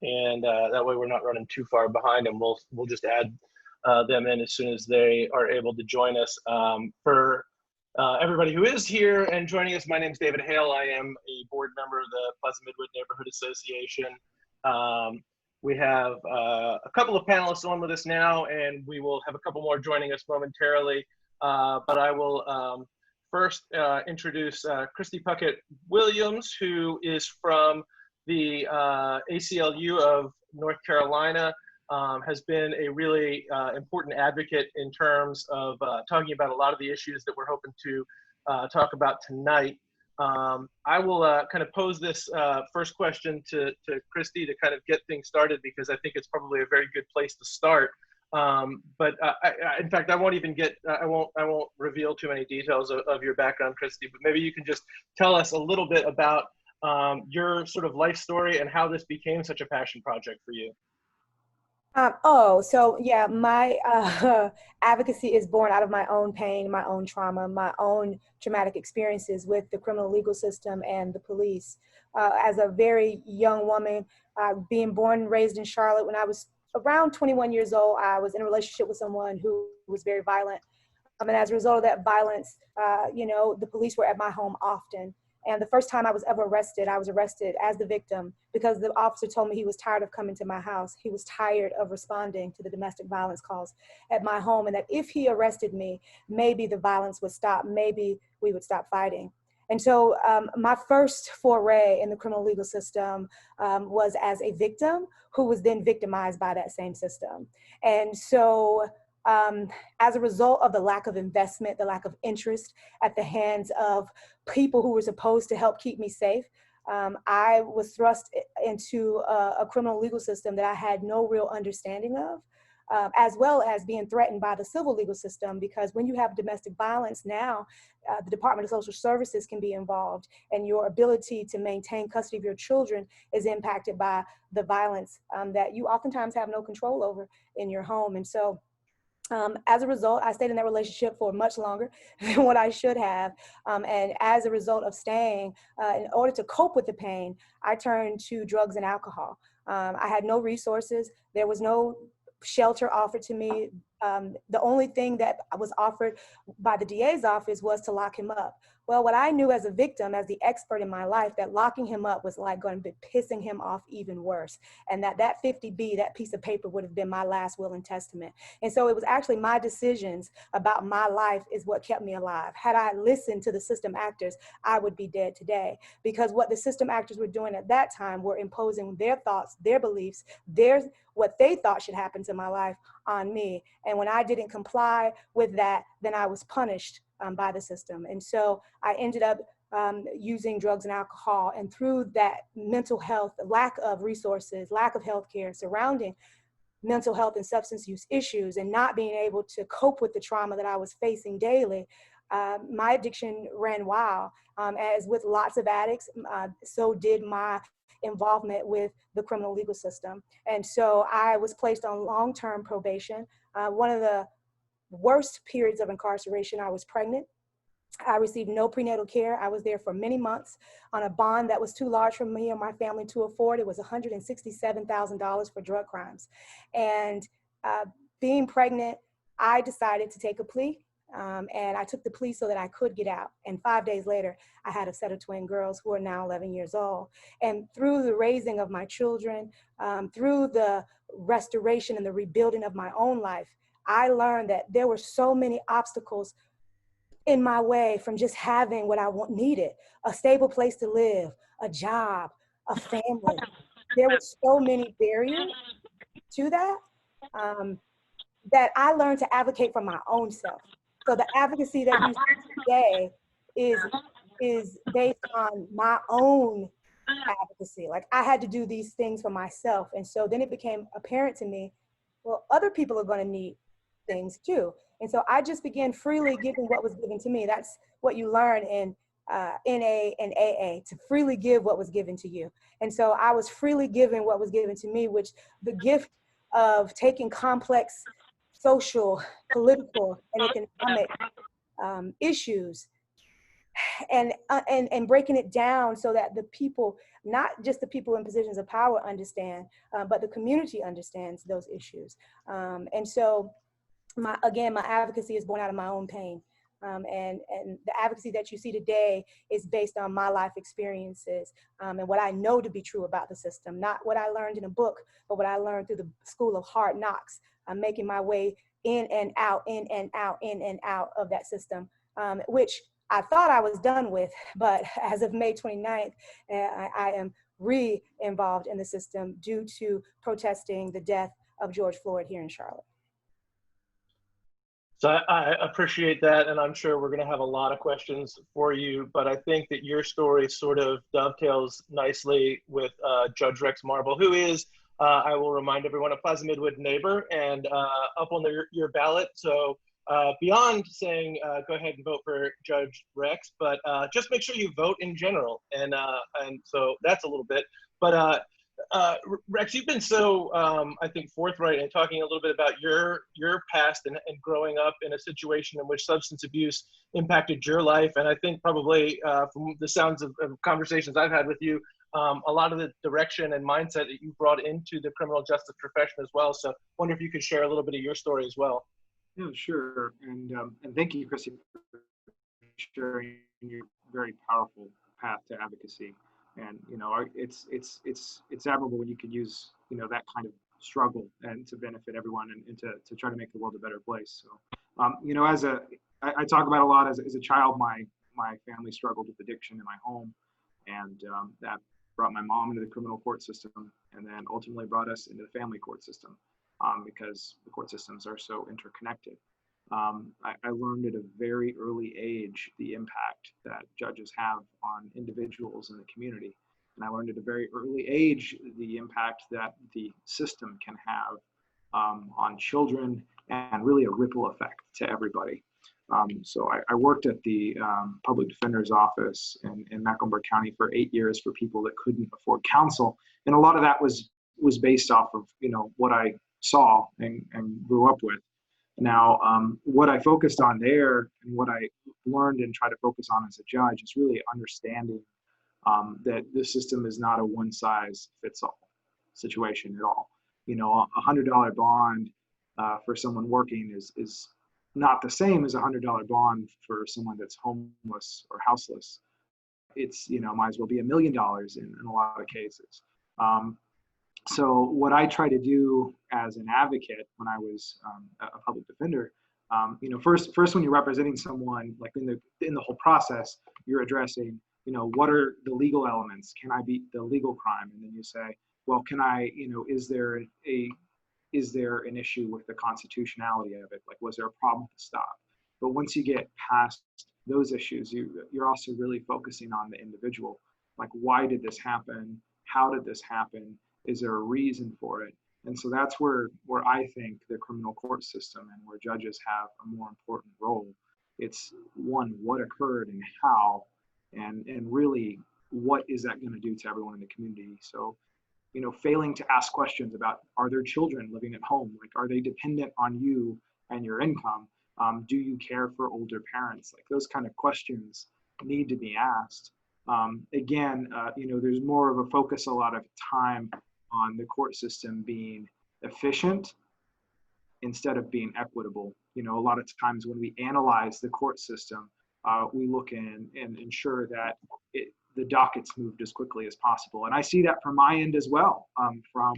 and that way we're not running too far behind, and we'll just add them in as soon as they are able to join us. For everybody who is here and joining us, my name is David Hale. I am a board member of the Pleasant Midwood Neighborhood Association. We have a couple of panelists on with us now, and we will have a couple more joining us momentarily. But I will first introduce Kristie Puckett-Williams, who is from the ACLU of North Carolina, has been a really important advocate in terms of talking about a lot of the issues that we're hoping to talk about tonight. I will kind of pose this first question to Kristie to kind of get things started, because I think it's probably a very good place to start. But in fact, I won't even get, I won't reveal too many details of your background, Kristie, but maybe you can just tell us a little bit about your sort of life story and how this became such a passion project for you. So yeah, my advocacy is born out of my own pain, my own trauma, my own traumatic experiences with the criminal legal system and the police. As a very young woman, being born and raised in Charlotte, when I was around 21 years old, I was in a relationship with someone who was very violent. And as a result of that violence, you know, the police were at my home often. And the first time I was ever arrested, I was arrested as the victim because the officer told me he was tired of coming to my house. He was tired of responding to the domestic violence calls at my home, and that if he arrested me, maybe the violence would stop, maybe we would stop fighting. And so my first foray in the criminal legal system was as a victim who was then victimized by that same system. And so as a result of the lack of investment, the lack of interest at the hands of people who were supposed to help keep me safe, I was thrust into a criminal legal system that I had no real understanding of, as well as being threatened by the civil legal system, because when you have domestic violence now, the Department of Social Services can be involved, and your ability to maintain custody of your children is impacted by the violence that you oftentimes have no control over in your home. And so as a result, I stayed in that relationship for much longer than what I should have. And as a result of staying, in order to cope with the pain, I turned to drugs and alcohol. I had no resources. There was no shelter offered to me. The only thing that was offered by the DA's office was to lock him up. Well, what I knew as a victim, as the expert in my life, that locking him up was like going to be pissing him off even worse. And that 50B, that piece of paper, would have been my last will and testament. And so it was actually my decisions about my life is what kept me alive. Had I listened to the system actors, I would be dead today. Because what the system actors were doing at that time were imposing their thoughts, their beliefs, what they thought should happen to my life on me. And when I didn't comply with that, then I was punished by the system. And so I ended up using drugs and alcohol. And through that mental health, lack of resources, lack of healthcare surrounding mental health and substance use issues, and not being able to cope with the trauma that I was facing daily, my addiction ran wild. As with lots of addicts, so did my involvement with the criminal legal system. And so I was placed on long-term probation. One of the worst periods of incarceration, I was pregnant. I received no prenatal care. I was there for many months on a bond that was too large for me and my family to afford. It was $167,000 for drug crimes. And being pregnant, I decided to take a plea. And I took the plea so that I could get out. And 5 days later, I had a set of twin girls who are now 11 years old. And through the raising of my children, through the restoration and the rebuilding of my own life, I learned that there were so many obstacles in my way from just having what I needed: a stable place to live, a job, a family. There were so many barriers to that, that I learned to advocate for my own self. So the advocacy that you see today is based on my own advocacy. Like, I had to do these things for myself. And so then it became apparent to me, well, other people are going to need things too. And so I just began freely giving what was given to me. That's what you learn in NA and AA, to freely give what was given to you. And so I was freely giving what was given to me, which the gift of taking complex social, political, and economic issues and breaking it down so that the people, not just the people in positions of power understand, but the community understands those issues. And so my advocacy is born out of my own pain. And the advocacy that you see today is based on my life experiences, and what I know to be true about the system, not what I learned in a book, but what I learned through the school of hard knocks. I'm making my way in and out, in and out, in and out of that system, which I thought I was done with, but as of May 29th, I am re-involved in the system due to protesting the death of George Floyd here in Charlotte. So I appreciate that, and I'm sure we're going to have a lot of questions for you, but I think that your story sort of dovetails nicely with Judge Rex Marble, who is, I will remind everyone, a Plaza Midwood neighbor and up on your ballot. So beyond saying go ahead and vote for Judge Rex, but just make sure you vote in general. And so that's a little bit. But Rex, you've been so, I think, forthright in talking a little bit about your past and growing up in a situation in which substance abuse impacted your life. And I think probably from the sounds of conversations I've had with you, a lot of the direction and mindset that you brought into the criminal justice profession as well. So I wonder if you could share a little bit of your story as well. Yeah, sure. And thank you, Kristie, for sharing your very powerful path to advocacy. And it's admirable when you can use that kind of struggle and to benefit everyone and to try to make the world a better place. So I talk about a lot as a child, my family struggled with addiction in my home, and that brought my mom into the criminal court system, and then ultimately brought us into the family court system, because the court systems are so interconnected. I learned at a very early age the impact that judges have on individuals in the community. And I learned at a very early age the impact that the system can have on children, and really a ripple effect to everybody. So I worked at the public defender's office in Mecklenburg County for 8 years for people that couldn't afford counsel. And a lot of that was based off of what I saw and grew up with. Now, what I focused on there and what I learned and try to focus on as a judge is really understanding that the system is not a one-size-fits-all situation at all. A $100 bond for someone working is not the same as a $100 bond for someone that's homeless or houseless. It's might as well be $1 million in a lot of cases. So what I try to do as an advocate when I was a public defender, first when you're representing someone, like in the whole process, you're addressing, what are the legal elements? Can I beat the legal crime? And then you say, well, can I, is there an issue with the constitutionality of it? Like, was there a problem to stop? But once you get past those issues, you're also really focusing on the individual. Like, why did this happen? How did this happen? Is there a reason for it? And so that's where I think the criminal court system and where judges have a more important role. It's one, what occurred and how, and really what is that going to do to everyone in the community? So, failing to ask questions about, are there children living at home? Like, are they dependent on you and your income? Do you care for older parents? Like, those kind of questions need to be asked. Again, there's more of a focus a lot of time on the court system being efficient instead of being equitable. A lot of times when we analyze the court system, we look in and ensure that the docket's moved as quickly as possible. And I see that from my end as well, from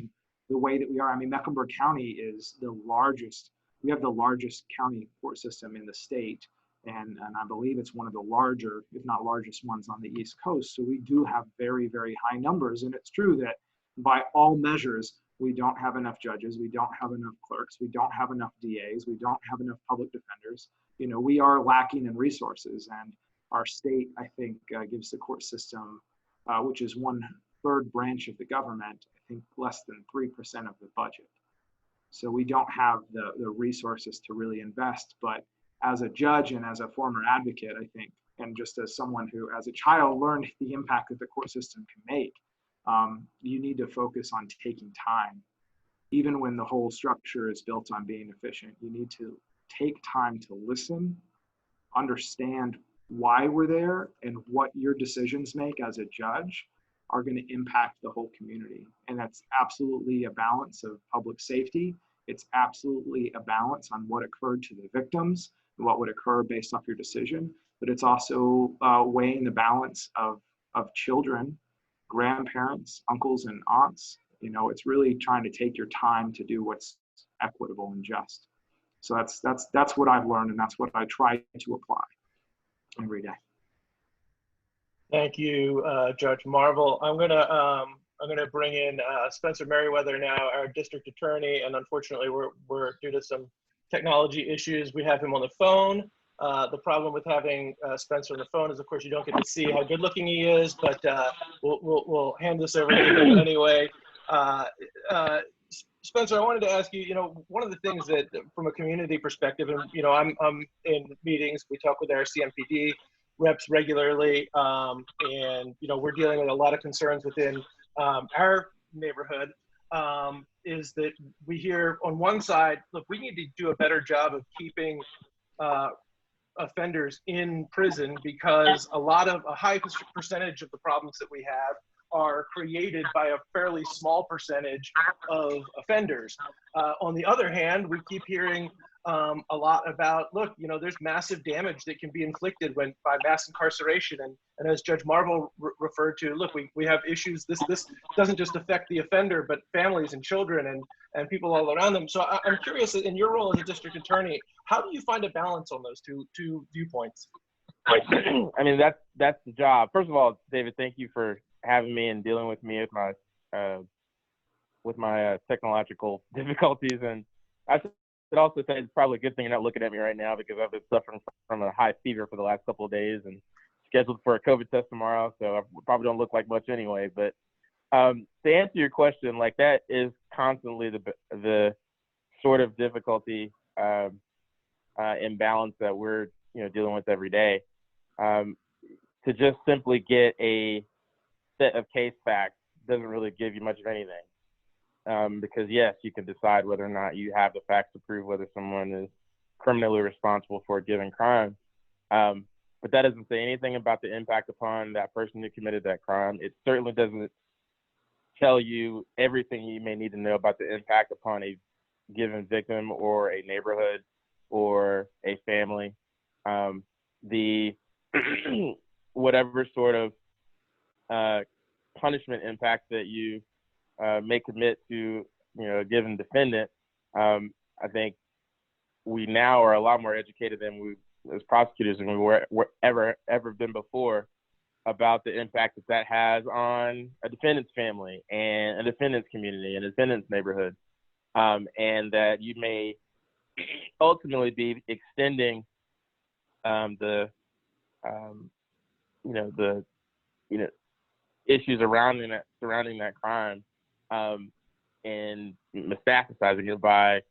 the way that we are. I mean, Mecklenburg County is we have the largest county court system in the state. And I believe it's one of the larger, if not largest ones on the East Coast. So we do have very, very high numbers. And it's true that by all measures, we don't have enough judges, we don't have enough clerks, we don't have enough DAs, we don't have enough public defenders. We are lacking in resources, and our state, I think, gives the court system, which is 1/3 branch of the government, I think less than 3% of the budget. So we don't have the resources to really invest. But as a judge and as a former advocate, I think, and just as someone who as a child learned the impact that the court system can make, you need to focus on taking time. Even when the whole structure is built on being efficient, you need to take time to listen, understand why we're there and what your decisions make as a judge are going to impact the whole community. And that's absolutely a balance of public safety. It's absolutely a balance on what occurred to the victims and what would occur based off your decision. But it's also weighing the balance of children, grandparents, uncles, and aunts. You know, it's really trying to take your time to do what's equitable and just. So that's what I've learned, and that's what I try to apply every day. Thank you, Judge Marvel. I'm gonna bring in Spencer Merriweather now, our district attorney, and unfortunately, we're due to some technology issues, we have him on the phone. The problem with having Spencer on the phone is, of course, you don't get to see how good looking he is, but we'll hand this over to him anyway. Spencer, I wanted to ask you, you know, one of the things that from a community perspective, and, you know, I'm in meetings, we talk with our CMPD reps regularly, and, you know, we're dealing with a lot of concerns within our neighborhood, is that we hear on one side, look, we need to do a better job of keeping offenders in prison because a high percentage of the problems that we have are created by a fairly small percentage of offenders. On the other hand, we keep hearing a lot about, look, you know, there's massive damage that can be inflicted by mass incarceration. And as Judge Marvel referred to, look, we have issues. This doesn't just affect the offender, but families and children and people all around them. So I'm curious, in your role as a district attorney, how do you find a balance on those two viewpoints? I mean, that's the job. First of all, David, thank you for having me and dealing with me with my technological difficulties. And I should also say it's probably a good thing you're not looking at me right now because I've been suffering from a high fever for the last couple of days and scheduled for a COVID test tomorrow. So I probably don't look like much anyway. But to answer your question, like, that is constantly the sort of difficulty imbalance that we're, you know, dealing with every day. To just simply get a set of case facts doesn't really give you much of anything. Because yes, you can decide whether or not you have the facts to prove whether someone is criminally responsible for a given crime. But that doesn't say anything about the impact upon that person who committed that crime. It certainly doesn't tell you everything you may need to know about the impact upon a given victim or a neighborhood or a family. The whatever sort of punishment impact that you may commit to, you know, a given defendant, I think we now are a lot more educated than we, as prosecutors, than we were ever been before about the impact that has on a defendant's family and a defendant's community and a defendant's neighborhood, and that you may ultimately be extending the issues surrounding that crime, and metastasizing it by,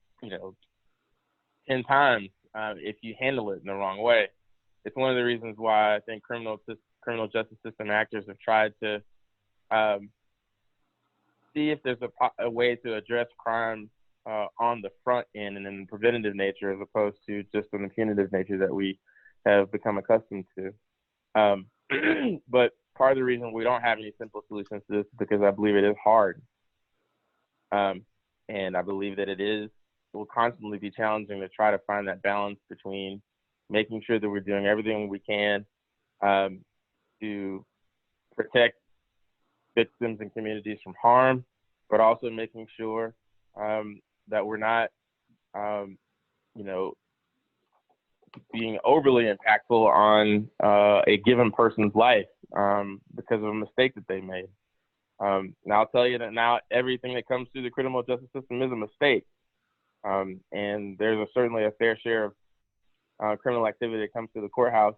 10 times if you handle it in the wrong way. It's one of the reasons why I think criminal justice system actors have tried to see if there's a way to address crime on the front end and in the preventative nature, as opposed to just in the punitive nature that we have become accustomed to. But part of the reason we don't have any simple solutions to this is because I believe it is hard. And I believe that will constantly be challenging to try to find that balance between making sure that we're doing everything we can to protect victims and communities from harm, but also making sure that we're not, being overly impactful on a given person's life because of a mistake that they made. Now, I'll tell you that now everything that comes through the criminal justice system is a mistake. And there's certainly a fair share of criminal activity that comes through the courthouse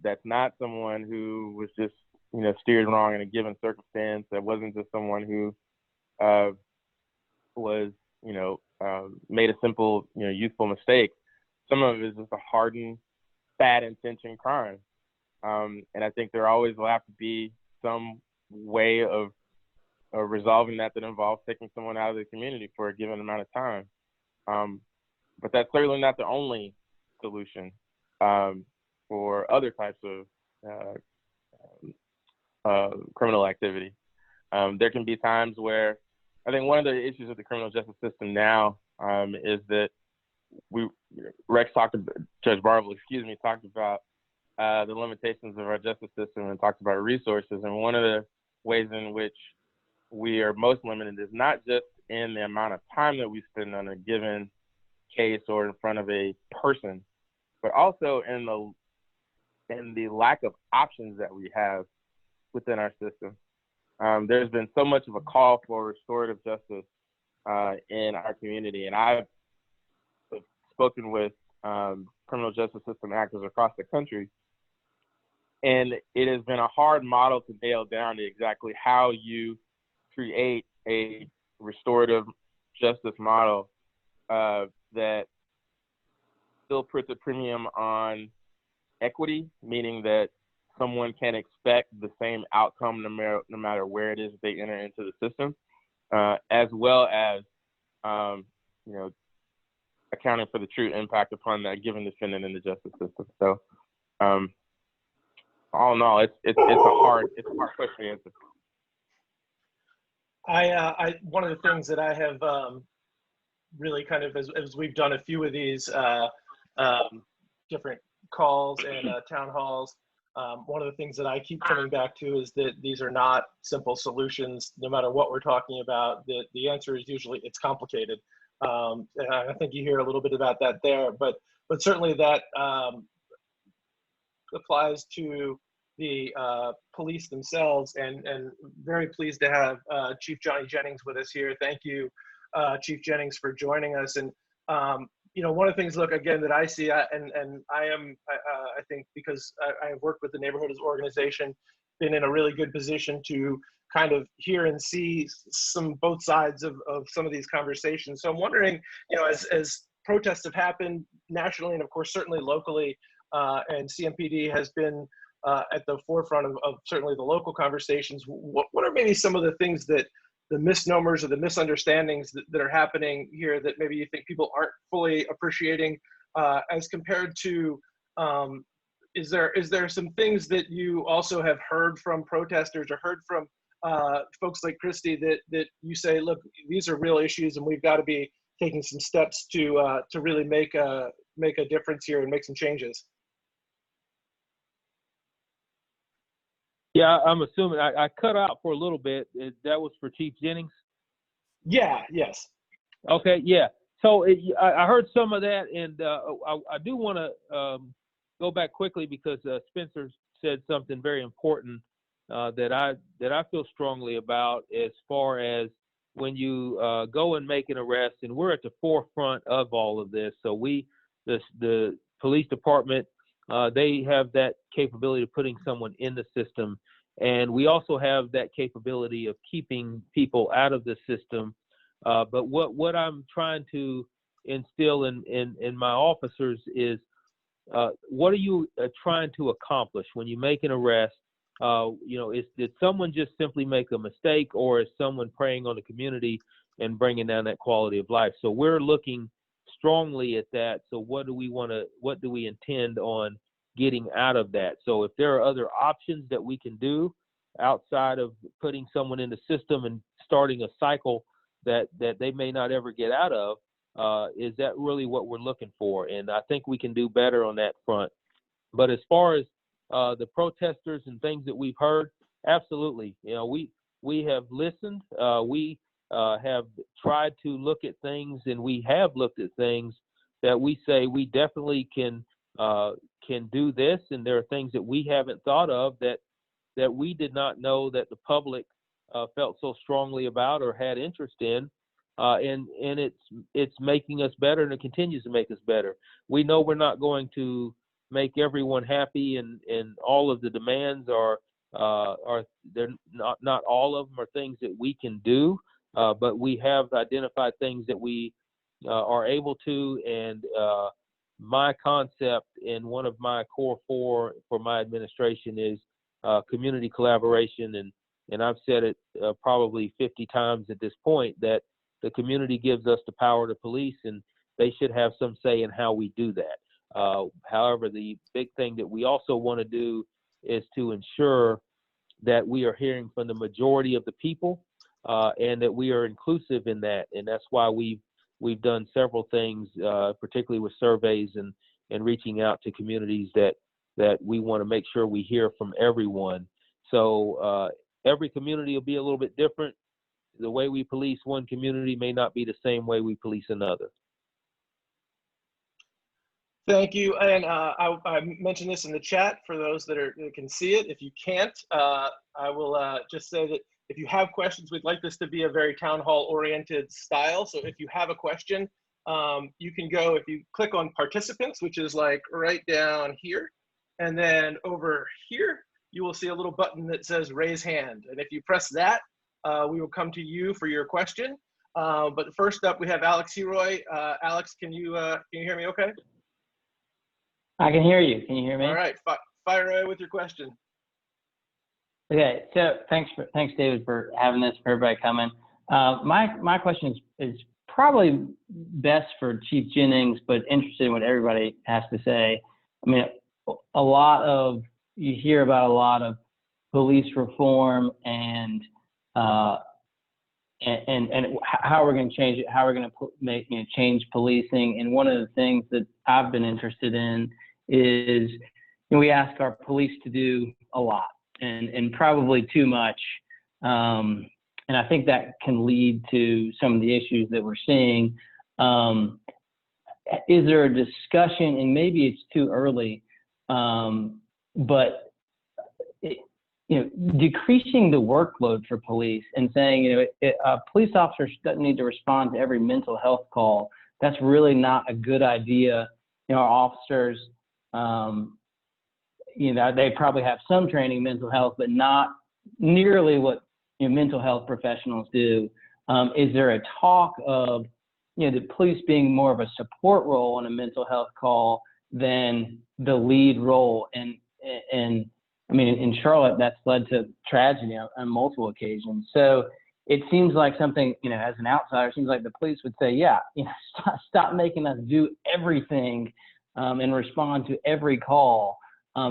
that's not someone who was just, steered wrong in a given circumstance. That wasn't just someone who was, made a simple, youthful mistake. Some of it is just a hardened, bad intention crime. And I think there always will have to be some way of resolving that involves taking someone out of the community for a given amount of time. But that's certainly not the only solution. for other types of criminal activity. There can be times where I think one of the issues with the criminal justice system now is that Judge Barble, talked about the limitations of our justice system and talked about resources. And one of the ways in which we are most limited is not just in the amount of time that we spend on a given case or in front of a person, but also in the lack of options that we have within our system. There's been so much of a call for restorative justice in our community, and I've spoken with criminal justice system actors across the country, and it has been a hard model to nail down to exactly how you create a restorative justice model that still puts a premium on equity, meaning that someone can expect the same outcome no matter where it is that they enter into the system, as well as accounting for the true impact upon that given defendant in the justice system. So, all in all, it's a hard question to answer. One of the things that I have really kind of, as we've done a few of these different calls and town halls, one of the things that I keep coming back to is that these are not simple solutions. No matter what we're talking about, the answer is usually it's complicated. And I think you hear a little bit about that there, but certainly that applies to the police themselves, and very pleased to have Chief Johnny Jennings with us here. Thank you, Chief Jennings, for joining us. And one of the things, look, again, that I see, and I think because I have worked with the Neighborhood Organization, been in a really good position to kind of hear and see both sides of some of these conversations. So I'm wondering, as protests have happened nationally and of course certainly locally, and CMPD has been at the forefront of certainly the local conversations, what are maybe some of the things that the misnomers or the misunderstandings that are happening here that maybe you think people aren't fully appreciating, as compared to, is there some things that you also have heard from protesters or heard from folks like Kristie that you say, look, these are real issues and we've got to be taking some steps to really make a difference here and make some changes? Yeah, I'm assuming I cut out for a little bit. That was for Chief Jennings? Yeah, yes. Okay, yeah. So I heard some of that, and I do want to go back quickly because Spencer said something very important that I feel strongly about, as far as when you go and make an arrest, and we're at the forefront of all of this. So the police department, they have that capability of putting someone in the system, and we also have that capability of keeping people out of the system. But what I'm trying to instill in my officers is, what are you trying to accomplish when you make an arrest? Did someone just simply make a mistake, or is someone preying on the community and bringing down that quality of life? So we're looking strongly at that. So what do we intend on getting out of that? So if there are other options that we can do outside of putting someone in the system and starting a cycle that they may not ever get out of, is that really what we're looking for? And I think we can do better on that front. But as far as the protesters and things that we've heard, absolutely. We have listened. We have tried to look at things, and we have looked at things that we say we definitely can do this, and there are things that we haven't thought of that we did not know that the public felt so strongly about or had interest in, and it's making us better, and it continues to make us better. We know we're not going to make everyone happy, and all of the demands are they're not all of them are things that we can do, but we have identified things that we are able to, and my concept and one of my core four for my administration is community collaboration, and I've said it probably 50 times at this point, that the community gives us the power to police, and they should have some say in how we do that. However, the big thing that we also want to do is to ensure that we are hearing from the majority of the people, and that we are inclusive in that. And that's why we've done several things, particularly with surveys and reaching out to communities that we want to make sure we hear from everyone. So every community will be a little bit different. The way we police one community may not be the same way we police another. Thank you. And I mentioned this in the chat for those that can see it. If you can't, I will just say that if you have questions, we'd like this to be a very town hall oriented style. So if you have a question, you can go, if you click on participants, which is like right down here, and then over here, you will see a little button that says raise hand. And if you press that, we will come to you for your question. But first up, we have Alex Heroy. Alex, can you hear me okay? I can hear you. Can you hear me? All right, fire away with your question. Okay, so thanks David for having this, for everybody coming. My question is probably best for Chief Jennings, but interested in what everybody has to say. I mean, you hear about a lot of police reform and how we're going to change it, how we're going to change policing. And one of the things that I've been interested in is, we ask our police to do a lot and probably too much. And I think that can lead to some of the issues that we're seeing. Is there a discussion, and maybe it's too early, but decreasing the workload for police and saying, a police officer doesn't need to respond to every mental health call. That's really not a good idea. Our officers, they probably have some training in mental health, but not nearly what mental health professionals do. Is there a talk of, the police being more of a support role in a mental health call than the lead role? And I mean, in Charlotte, that's led to tragedy on multiple occasions. So it seems like something, as an outsider, it seems like the police would say, stop making us do everything and respond to every call.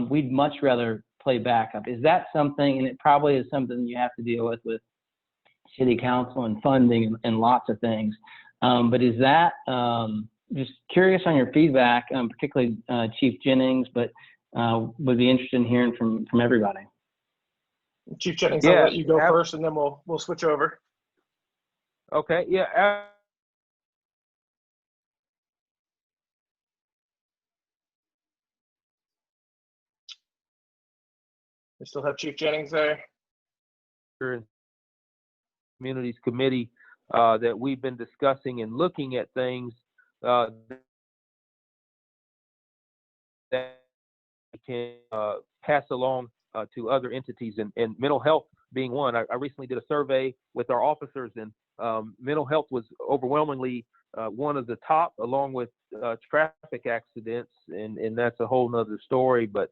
We'd much rather play backup. Is that something, and it probably is something you have to deal with city council and funding and lots of things. But is that, just curious on your feedback, particularly Chief Jennings, but would be interested in hearing from everybody. Chief Jennings, I'll let you go first, and then we'll switch over. Okay, yeah. We still have Chief Jennings there. Communities Committee that we've been discussing and looking at things that we can pass along to other entities, and mental health being one. I recently did a survey with our officers, and mental health was overwhelmingly one of the top, along with traffic accidents, and that's a whole nother story. But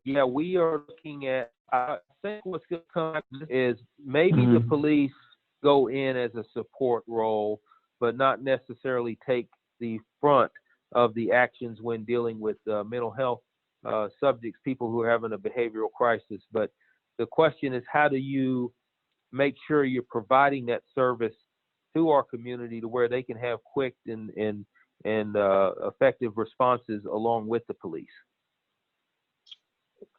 yeah, we are looking at, I think what's going to come is maybe the police go in as a support role, but not necessarily take the front of the actions when dealing with mental health subjects, people who are having a behavioral crisis. But the question is, how do you make sure you're providing that service to our community to where they can have quick and effective responses along with the police?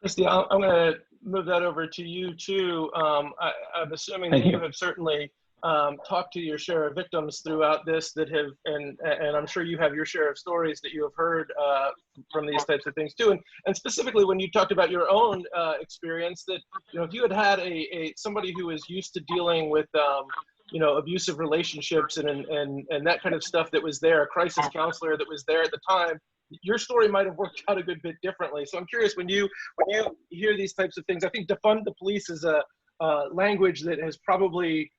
Kristie, I'm going to move that over to you too. I'm assuming that you have certainly talked to your share of victims throughout this that have, and I'm sure you have your share of stories that you have heard from these types of things too. And specifically when you talked about your own experience, that if you had somebody who is used to dealing with abusive relationships and that kind of stuff that was there, a crisis counselor that was there at the time, your story might have worked out a good bit differently. So I'm curious, when you hear these types of things, I think defund the police is a language that has probably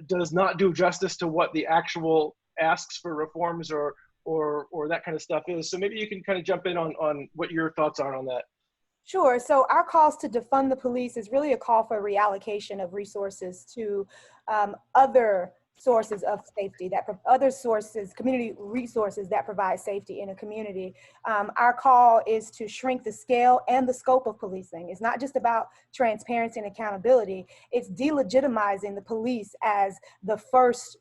does not do justice to what the actual asks for reforms or that kind of stuff is. So maybe you can kind of jump in on what your thoughts are on that. Sure. So our calls to defund the police is really a call for reallocation of resources to other sources of safety, other sources, community resources that provide safety in a community. Our call is to shrink the scale and the scope of policing. It's not just about transparency and accountability. It's delegitimizing the police as the first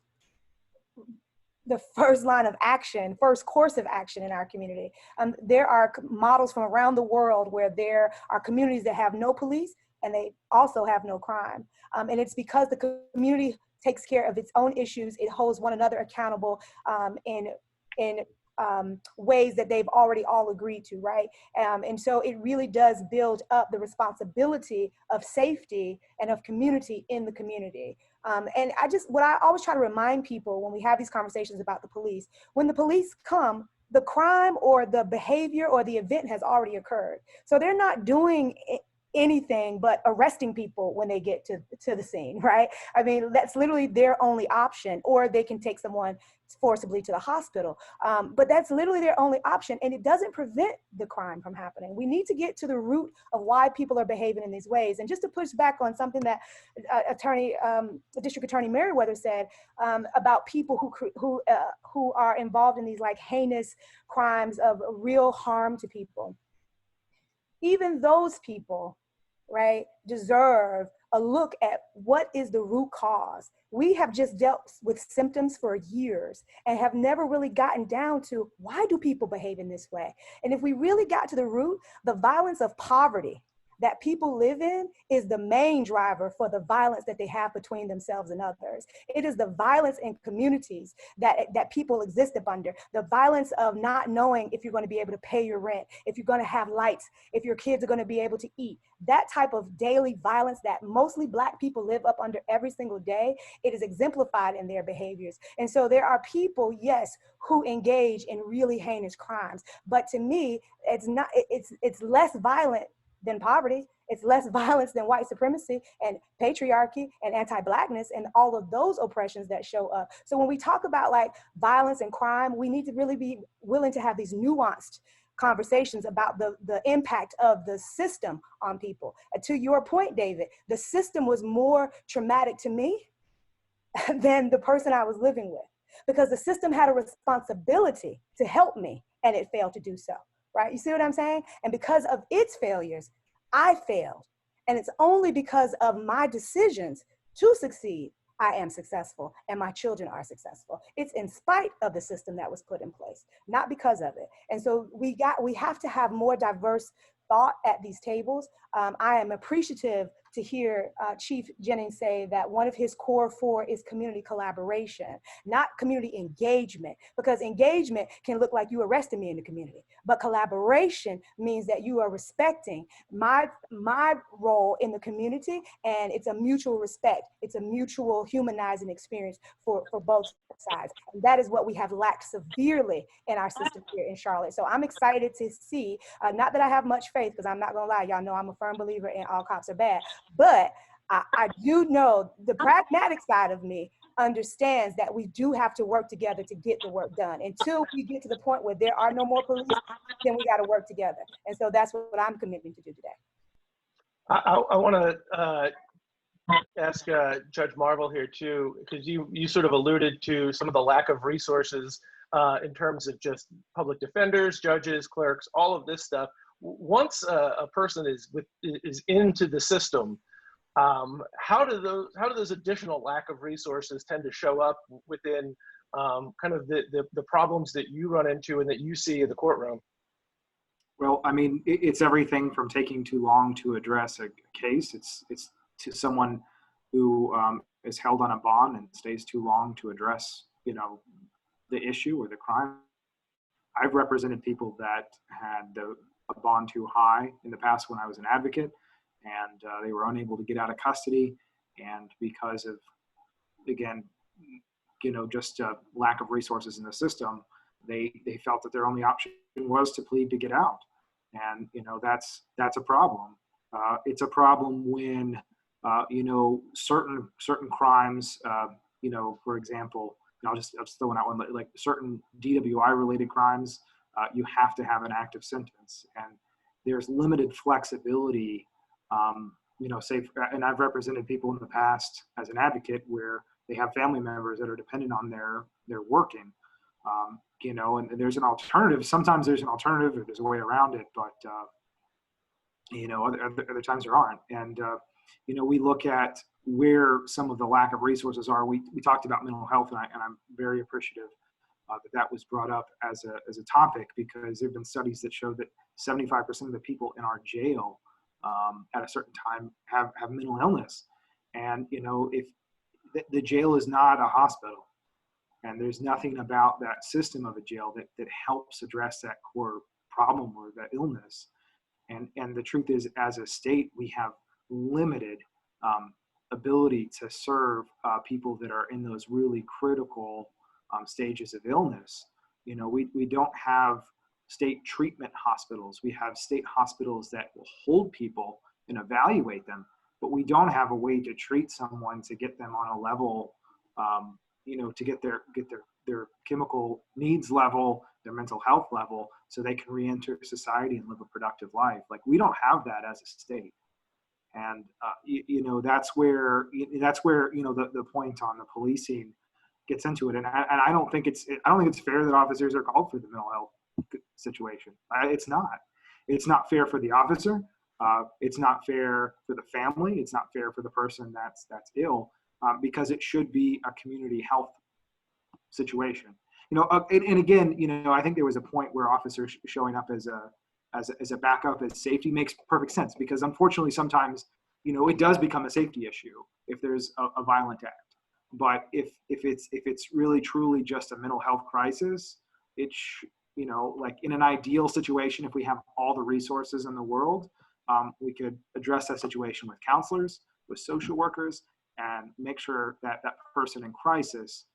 line of action, first course of action in our community. There are models from around the world where there are communities that have no police and they also have no crime. And it's because the community takes care of its own issues. It holds one another accountable in ways that they've already all agreed to, right? And so it really does build up the responsibility of safety and of community in the community. And what I always try to remind people when we have these conversations about the police, when the police come, the crime or the behavior or the event has already occurred. So they're not doing anything but arresting people when they get to the scene, right? I mean, that's literally their only option, or they can take someone forcibly to the hospital. But that's literally their only option, and it doesn't prevent the crime from happening. We need to get to the root of why people are behaving in these ways. And just to push back on something that District Attorney Merriweather said about people who are involved in these like heinous crimes of real harm to people. Even those people, right, deserve a look at what is the root cause. We have just dealt with symptoms for years and have never really gotten down to why do people behave in this way? And if we really got to the root, the violence of poverty that people live in is the main driver for the violence that they have between themselves and others. It is the violence in communities that people exist up under. The violence of not knowing if you're going to be able to pay your rent, if you're going to have lights, if your kids are going to be able to eat. That type of daily violence that mostly Black people live up under every single day, it is exemplified in their behaviors. And so there are people, yes, who engage in really heinous crimes. But to me, it's less violent than poverty. It's less violence than white supremacy and patriarchy and anti-Blackness and all of those oppressions that show up. So when we talk about like violence and crime, we need to really be willing to have these nuanced conversations about the impact of the system on people. To your point, David, the system was more traumatic to me than the person I was living with, because the system had a responsibility to help me and it failed to do so. Right? You see what I'm saying? And because of its failures, I failed. And it's only because of my decisions to succeed, I am successful and my children are successful. It's in spite of the system that was put in place, not because of it. And so we have to have more diverse thought at these tables. I am appreciative to hear Chief Jennings say that one of his core four is community collaboration, not community engagement, because engagement can look like you arrested me in the community, but collaboration means that you are respecting my role in the community, and it's a mutual respect. It's a mutual humanizing experience for both sides. And that is what we have lacked severely in our system here in Charlotte. So I'm excited to see, not that I have much faith, because I'm not gonna lie, y'all know I'm a firm believer in all cops are bad, but I do know the pragmatic side of me understands that we do have to work together to get the work done. Until we get to the point where there are no more police, then we got to work together. And so that's what I'm committing to do today. I want to ask Judge Marvel here too, because you sort of alluded to some of the lack of resources in terms of just public defenders, judges, clerks, all of this stuff. Once a person is into the system, how do those additional lack of resources tend to show up within kind of the problems that you run into and that you see in the courtroom? Well, I mean, it's everything from taking too long to address a case. It's to someone who is held on a bond and stays too long to address, the issue or the crime. I've represented people that had a bond too high in the past when I was an advocate, and they were unable to get out of custody. And because of, again, just a lack of resources in the system, they felt that their only option was to plead to get out. And, that's a problem. It's a problem when, certain crimes, for example, I'll just throw one out, like certain DWI related crimes, you have to have an active sentence, and there's limited flexibility, and I've represented people in the past as an advocate where they have family members that are dependent on their working. And there's an alternative. Sometimes there's an alternative, or there's a way around it, but other times there aren't. And we look at where some of the lack of resources are. We talked about mental health, and I'm very appreciative that was brought up as a topic, because there have been studies that show that 75% of the people in our jail at a certain time have mental illness. And if the jail is not a hospital, and there's nothing about that system of a jail that helps address that core problem or that illness. And the truth is, as a state, we have limited ability to serve people that are in those really critical stages of illness. We don't have state treatment hospitals. We have state hospitals that will hold people and evaluate them, but we don't have a way to treat someone to get them on a level, to get their chemical needs level, their mental health level, so they can re-enter society and live a productive life. Like, we don't have that as a state. And that's where the point on the policing gets into it. And I don't think it's fair that officers are called for the mental health situation. It's not fair for the officer. It's not fair for the family. It's not fair for the person that's ill, because it should be a community health situation. And again, I think there was a point where officers showing up as a backup, as safety, makes perfect sense, because unfortunately sometimes, it does become a safety issue if there's a violent act. But if it's really truly just a mental health crisis, like in an ideal situation, if we have all the resources in the world, we could address that situation with counselors, with social workers, and make sure that that person in crisis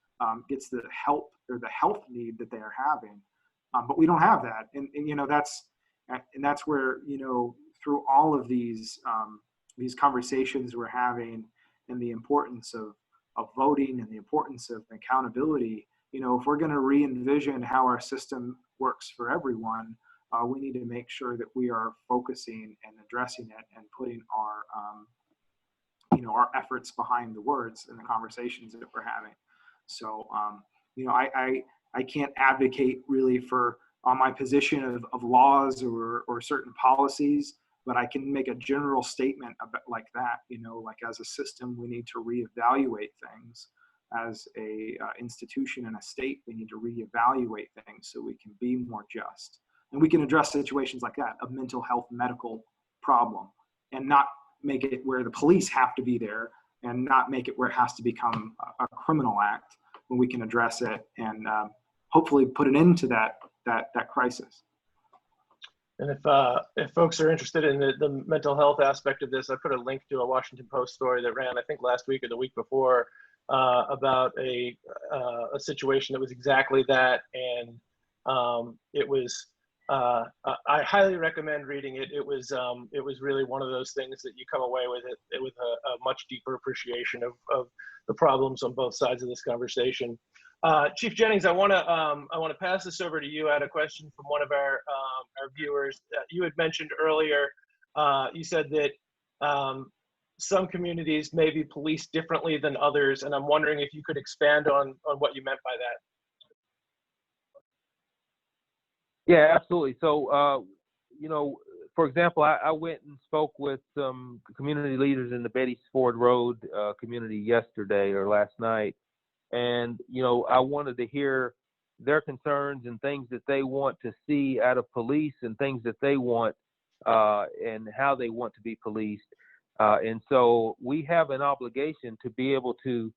gets the help or the health need that they are having. But we don't have that. And that's where, through all of these conversations we're having, and the importance of voting and the importance of accountability, if we're going to re-envision how our system works for everyone, we need to make sure that we are focusing and addressing it and putting our efforts behind the words and the conversations that we're having. So, I can't advocate really for on my position of laws or certain policies, but I can make a general statement about like that. Like, as a system, we need to reevaluate things. As a institution and a state, we need to reevaluate things so we can be more just, and we can address situations like that, a mental health medical problem, and not make it where the police have to be there, and not make it where it has to become a criminal act, when we can address it and hopefully put an end to that crisis. And if folks are interested in the mental health aspect of this, I put a link to a Washington Post story that ran, I think, last week or the week before, about a situation that was exactly that. And it was, I highly recommend reading it. It was really one of those things that you come away with it with a much deeper appreciation of the problems on both sides of this conversation. Chief Jennings, I want to pass this over to you. I had a question from one of our viewers. You had mentioned earlier, you said that some communities may be policed differently than others, and I'm wondering if you could expand on what you meant by that. Yeah, absolutely. So, for example, I went and spoke with some community leaders in the Betty Ford Road community yesterday or last night. And, I wanted to hear their concerns and things that they want to see out of police, and things that they want and how they want to be policed. And so we have an obligation to be able to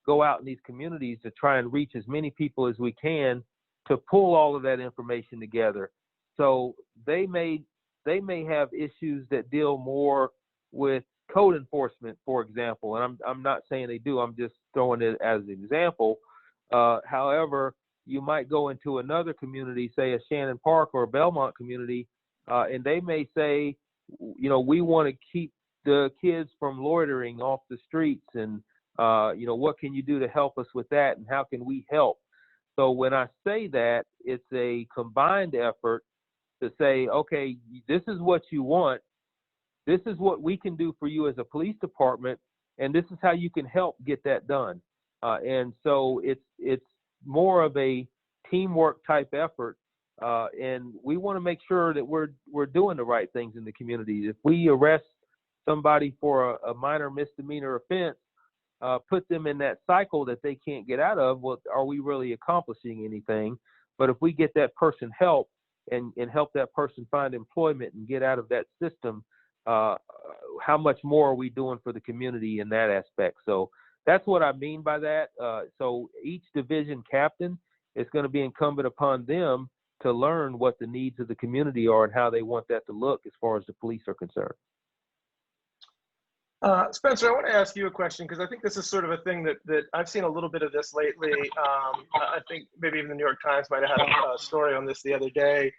go out in these communities to try and reach as many people as we can, to pull all of that information together. So they may have issues that deal more with code enforcement, for example, and I'm not saying they do, I'm just throwing it as an example. However, you might go into another community, say a Shannon Park or a Belmont community, and they may say, we want to keep the kids from loitering off the streets, and what can you do to help us with that, and how can we help? So when I say that, it's a combined effort to say, okay, this is what you want. This is what we can do for you as a police department, and this is how you can help get that done. And so it's more of a teamwork type effort. And we want to make sure that we're doing the right things in the community. If we arrest somebody for a minor misdemeanor offense, put them in that cycle that they can't get out of, well, are we really accomplishing anything? But if we get that person help and help that person find employment and get out of that system, how much more are we doing for the community in that aspect? So that's what I mean by that. So each division captain, it's going to be incumbent upon them to learn what the needs of the community are and how they want that to look as far as the police are concerned. Spencer, I want to ask you a question because I think this is sort of a thing that I've seen a little bit of this lately. I think maybe even the New York Times might have had a story on this the other day,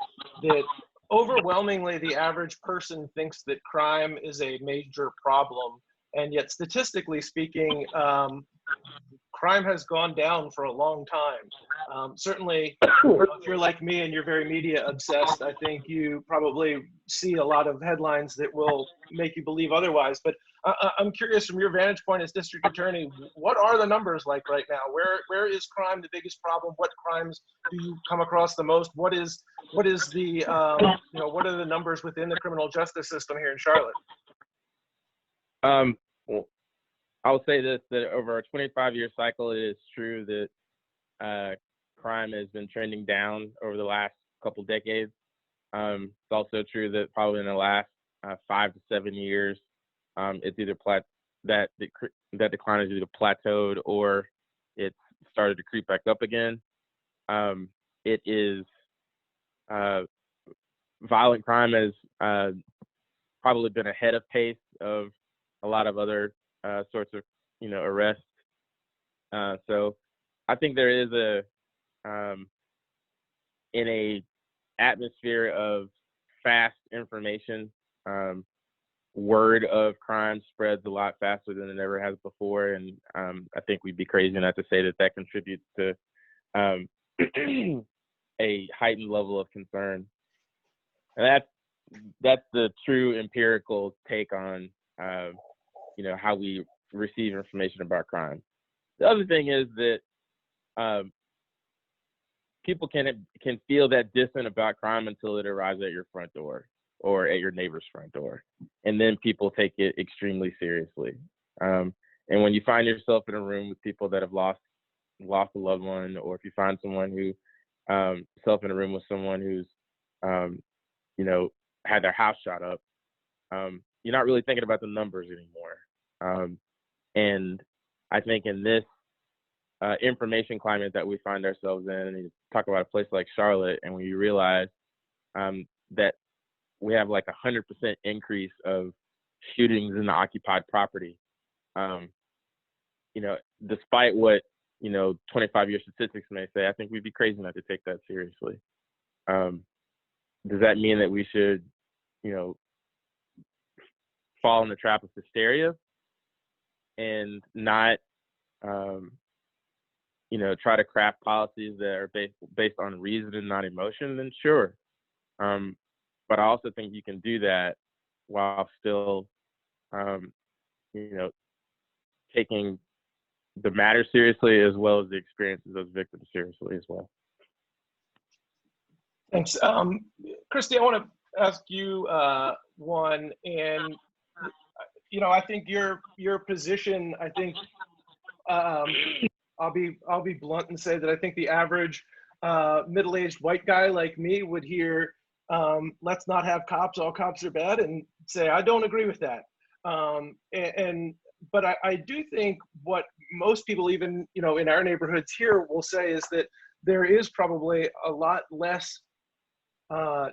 that overwhelmingly the average person thinks that crime is a major problem, and yet statistically speaking, crime has gone down for a long time. Certainly, if you're like me and you're very media obsessed, I think you probably see a lot of headlines that will make you believe otherwise. But I'm curious, from your vantage point as district attorney, what are the numbers like right now? Where is crime the biggest problem? What crimes do you come across the most? What is the what are the numbers within the criminal justice system here in Charlotte? Well, I'll say this, that over a 25-year cycle, it is true that crime has been trending down over the last couple decades. It's also true that probably in the last 5 to 7 years, it's either that decline is either plateaued or it's started to creep back up again. It is violent crime has probably been ahead of pace of a lot of other sorts of arrests. So I think there is in a atmosphere of fast information, word of crime spreads a lot faster than it ever has before, and I think we'd be crazy not to say that contributes to a heightened level of concern. And that's the true empirical take on how we receive information about crime. The other thing is that people can feel that distant about crime until it arrives at your front door or at your neighbor's front door, and then people take it extremely seriously. And when you find yourself in a room with people that have lost a loved one, or if you find someone who yourself in a room with someone who's had their house shot up, you're not really thinking about the numbers anymore. And I think in this information climate that we find ourselves in, and you talk about a place like Charlotte, and when you realize that we have like 100% increase of shootings in the occupied property, despite what 25-year statistics may say, I think we'd be crazy not to take that seriously. Does that mean that we should fall in the trap of hysteria and not try to craft policies that are based on reason and not emotion? Then sure. But I also think you can do that while still taking the matter seriously, as well as the experiences of victims seriously as well. Thanks. Kristie, I want to ask you one, and I think your position, I think I'll be blunt and say that I think the average middle-aged white guy like me would hear, let's not have cops, all cops are bad, and say, I don't agree with that. But I do think what most people, even in our neighborhoods here, will say is that there is probably a lot less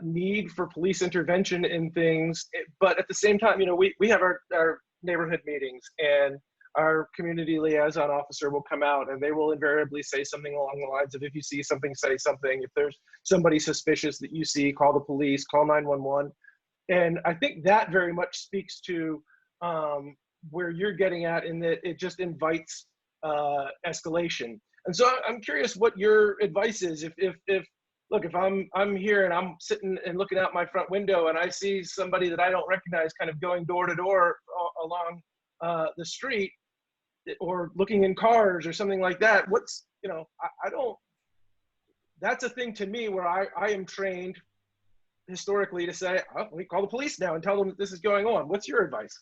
need for police intervention in things. But at the same time, we have our neighborhood meetings, and our community liaison officer will come out, and they will invariably say something along the lines of, if you see something, say something. If there's somebody suspicious that you see, call the police, call 911. And I think that very much speaks to where you're getting at, in that it just invites escalation. And so I'm curious what your advice is. If I'm here and I'm sitting and looking out my front window and I see somebody that I don't recognize kind of going door to door along the street, or looking in cars or something like that. What's, you know, I don't, that's a thing to me where I am trained historically to say, oh, we call the police now and tell them that this is going on. What's your advice?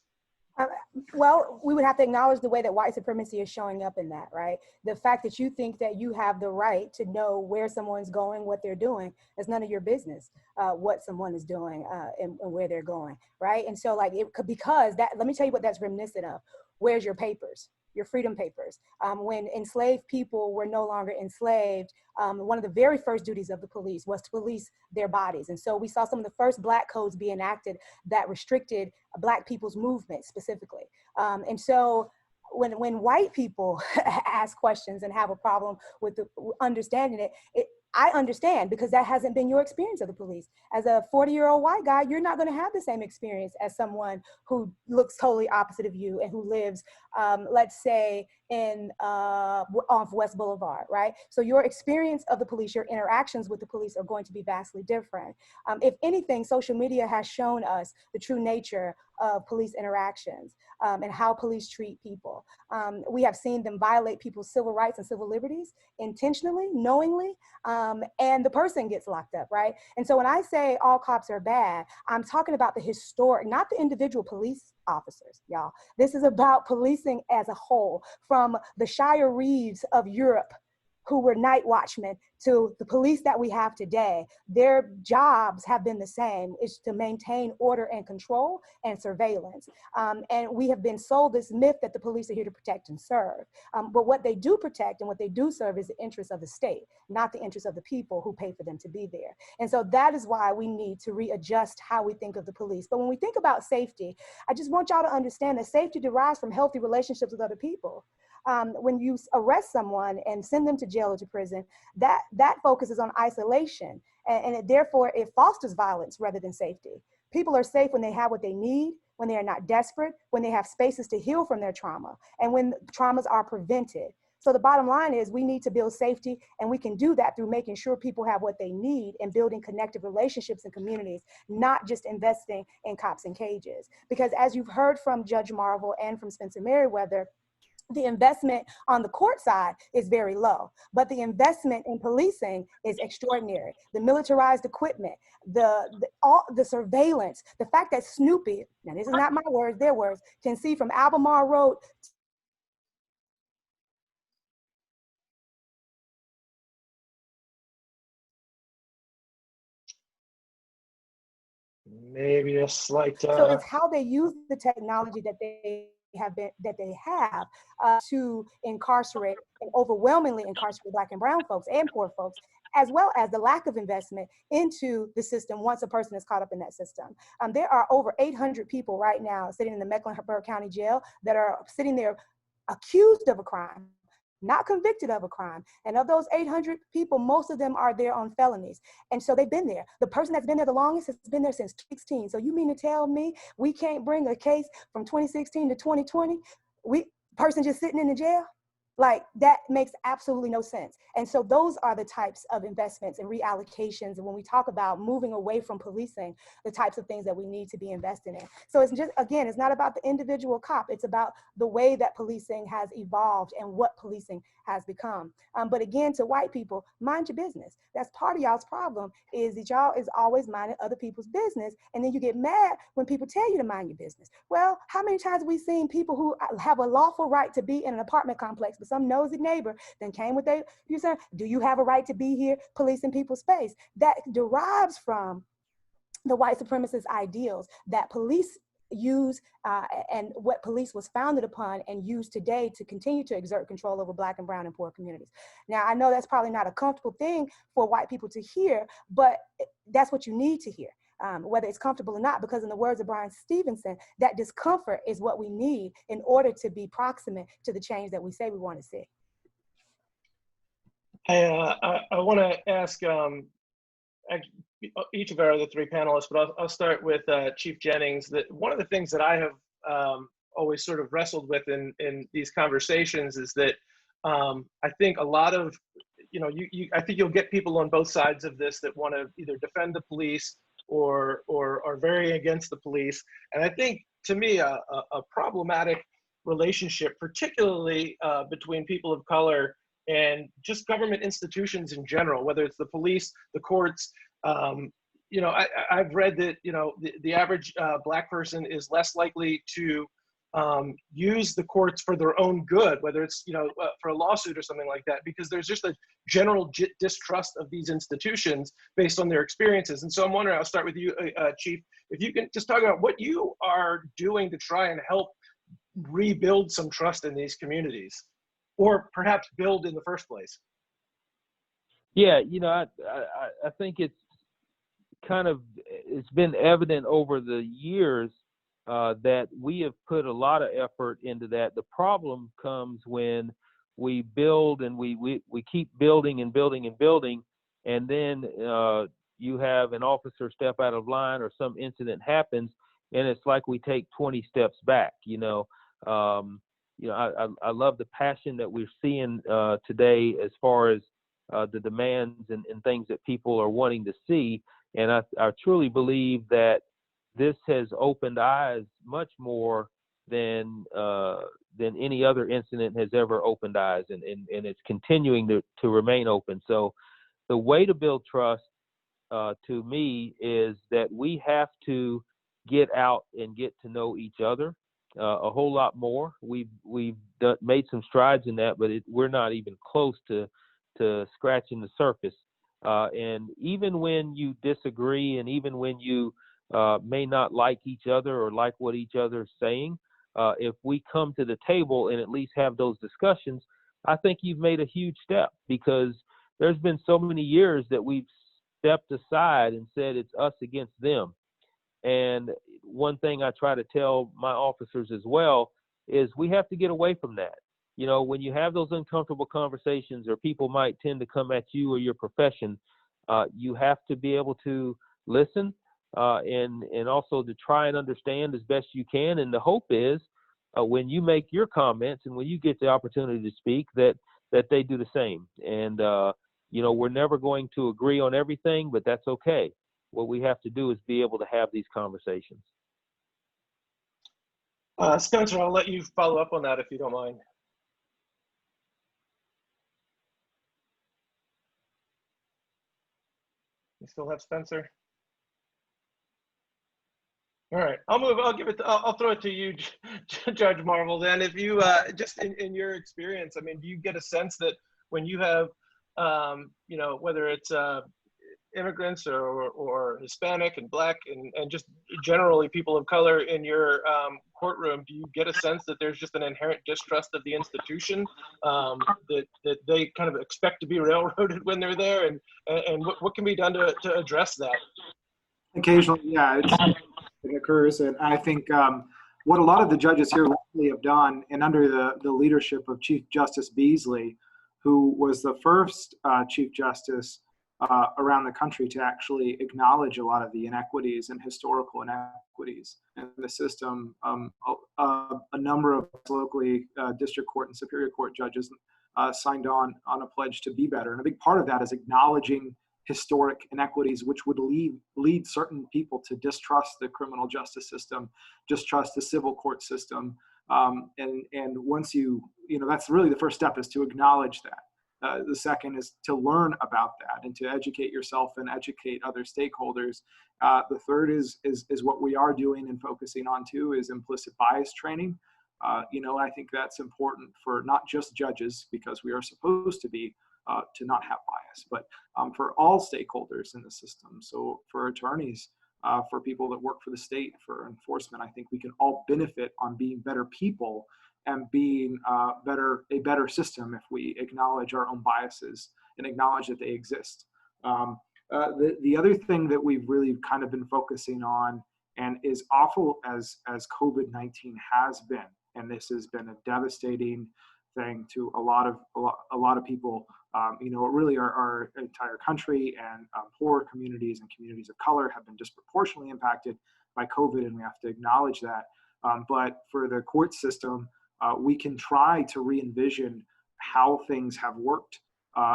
Well, we would have to acknowledge the way that white supremacy is showing up in that, right? The fact that you think that you have the right to know where someone's going, what they're doing, it's none of your business what someone is doing and where they're going, right? And so like, because that, let me tell you what that's reminiscent of. Where's your papers? Your freedom papers. When enslaved people were no longer enslaved, one of the very first duties of the police was to police their bodies. And so we saw some of the first Black codes be enacted that restricted Black people's movement specifically. And so when white people ask questions and have a problem with understanding it, I understand, because that hasn't been your experience of the police. As a 40-year-old white guy, you're not going to have the same experience as someone who looks totally opposite of you and who lives, let's say, in off West Boulevard, right? So your experience of the police, your interactions with the police are going to be vastly different. If anything, social media has shown us the true nature of police interactions and how police treat people. We have seen them violate people's civil rights and civil liberties intentionally, knowingly, and the person gets locked up, right? And so when I say all cops are bad, I'm talking about the historic, not the individual police officers, y'all. This is about policing as a whole, from the Shire Reeves of Europe, who were night watchmen, to the police that we have today. Their jobs have been the same, is to maintain order and control and surveillance. And we have been sold this myth that the police are here to protect and serve. But what they do protect and what they do serve is the interests of the state, not the interests of the people who pay for them to be there. And so that is why we need to readjust how we think of the police. But when we think about safety, I just want y'all to understand that safety derives from healthy relationships with other people. When you arrest someone and send them to jail or to prison, that focuses on isolation, and therefore it fosters violence rather than safety. People are safe when they have what they need, when they are not desperate, when they have spaces to heal from their trauma, and when traumas are prevented. So the bottom line is we need to build safety, and we can do that through making sure people have what they need and building connective relationships in communities, not just investing in cops in cages. Because as you've heard from Judge Marvel and from Spencer Merriweather, the investment on the court side is very low, but the investment in policing is extraordinary. The militarized equipment, the surveillance, the fact that Snoopy, now this is not my words, their words, can see from Albemarle Road. Maybe a slight. So it's how they use the technology that they have to incarcerate and overwhelmingly incarcerate Black and brown folks and poor folks, as well as the lack of investment into the system once a person is caught up in that system. There are over 800 people right now sitting in the Mecklenburg County Jail that are sitting there accused of a crime, not convicted of a crime. And of those 800 people, most of them are there on felonies. And so they've been there. The person that's been there the longest has been there since 2016. So you mean to tell me we can't bring a case from 2016 to 2020? Person just sitting in the jail? Like, that makes absolutely no sense. And so those are the types of investments and reallocations. And when we talk about moving away from policing, the types of things that we need to be investing in. So it's just, again, it's not about the individual cop. It's about the way that policing has evolved and what policing has become. But again, to white people, mind your business. That's part of y'all's problem, is that y'all is always minding other people's business. And then you get mad when people tell you to mind your business. Well, how many times have we seen people who have a lawful right to be in an apartment complex, but some nosy neighbor then came with you said, do you have a right to be here policing people's space? That derives from the white supremacist ideals that police use and what police was founded upon and used today to continue to exert control over Black and brown and poor communities. Now, I know that's probably not a comfortable thing for white people to hear, but that's what you need to hear. Whether it's comfortable or not, because in the words of Brian Stevenson, that discomfort is what we need in order to be proximate to the change that we say we want to see. I want to ask each of our other three panelists, but I'll start with Chief Jennings. That one of the things that I have always sort of wrestled with in these conversations is that I think a lot of, I think you'll get people on both sides of this that want to either defend the police or are very against the police. And I think, to me, a problematic relationship, particularly between people of color and just government institutions in general, whether it's the police, the courts. You know, I've read that, you know, the average Black person is less likely to use the courts for their own good, whether it's, you know, for a lawsuit or something like that, because there's just a general distrust of these institutions based on their experiences. And so I'm wondering, I'll start with you, Chief, if you can just talk about what you are doing to try and help rebuild some trust in these communities, or perhaps build in the first place. Yeah, you know, I think it's been evident over the years that we have put a lot of effort into that. The problem comes when we build and we keep building and building and building, and then you have an officer step out of line or some incident happens, and it's like we take 20 steps back. I love the passion that we're seeing today as far as the demands and things that people are wanting to see. And I truly believe that this has opened eyes much more than any other incident has ever opened eyes, and it's continuing to remain open. So the way to build trust to me is that we have to get out and get to know each other a whole lot more. We've made some strides in that, but we're not even close to scratching the surface. And even when you disagree, and even when you may not like each other or like what each other is saying, if we come to the table and at least have those discussions, I think you've made a huge step, because there's been so many years that we've stepped aside and said it's us against them. And one thing I try to tell my officers as well is we have to get away from that. You know, when you have those uncomfortable conversations, or people might tend to come at you or your profession, you have to be able to listen and also to try and understand as best you can. And the hope is when you make your comments and when you get the opportunity to speak, that they do the same. And, we're never going to agree on everything, but that's okay. What we have to do is be able to have these conversations. Spencer, I'll let you follow up on that if you don't mind. You still have Spencer? All right, I'll throw it to you, Judge Marvel. Then, if you just in your experience, I mean, do you get a sense that when you have, whether it's immigrants or Hispanic and Black and just generally people of color in your courtroom, do you get a sense that there's just an inherent distrust of the institution, that they kind of expect to be railroaded when they're there, and what can be done to address that? Occasionally, yeah, it occurs, and I think what a lot of the judges here lately have done, and under the leadership of Chief Justice Beasley, who was the first Chief Justice around the country to actually acknowledge a lot of the inequities and historical inequities in the system. A number of locally district court and superior court judges signed on a pledge to be better. And a big part of that is acknowledging historic inequities, which would lead certain people to distrust the criminal justice system, distrust the civil court system. And once that's really the first step, is to acknowledge that. The second is to learn about that and to educate yourself and educate other stakeholders. The third is what we are doing and focusing on too, is implicit bias training. I think that's important for not just judges, because we are supposed to be to not have bias, but for all stakeholders in the system. So for attorneys, for people that work for the state, for enforcement, I think we can all benefit on being better people and being a better system if we acknowledge our own biases and acknowledge that they exist. The other thing that we've really kind of been focusing on, and as awful as COVID-19 has been, and this has been a devastating thing to a lot of people, really our entire country, and poor communities and communities of color have been disproportionately impacted by COVID, and we have to acknowledge that. But for the court system, we can try to re-envision how things have worked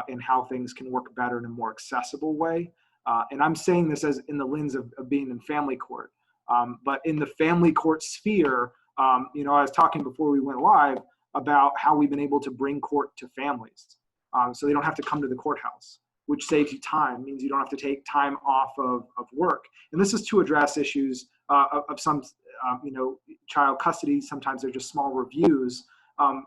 and how things can work better in a more accessible way. And I'm saying this as in the lens of being in family court. But in the family court sphere, You know, I was talking before we went live about how we've been able to bring court to families, so they don't have to come to the courthouse, which saves you time, means you don't have to take time off of work. And this is to address issues of some, you know, child custody. Sometimes they're just small reviews,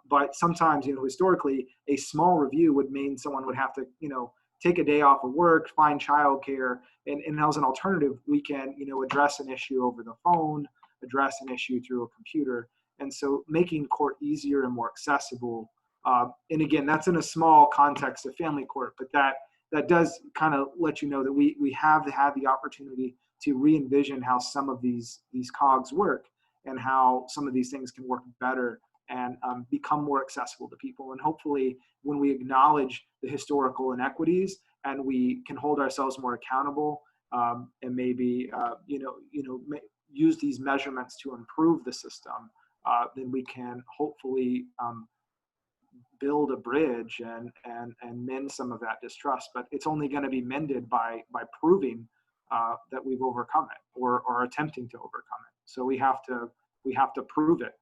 but sometimes, you know, historically, a small review would mean someone would have to, you know, take a day off of work, find childcare, and as an alternative, we can, you know, address an issue over the phone, address an issue through a computer. And so making court easier and more accessible. And again, that's in a small context of family court, but that does kind of let you know that we have had the opportunity to re-envision how some of these cogs work and how some of these things can work better and become more accessible to people. And hopefully when we acknowledge the historical inequities and we can hold ourselves more accountable, and maybe use these measurements to improve the system, then we can hopefully build a bridge and mend some of that distrust. But it's only going to be mended by proving that we've overcome it or attempting to overcome it. So we have to prove it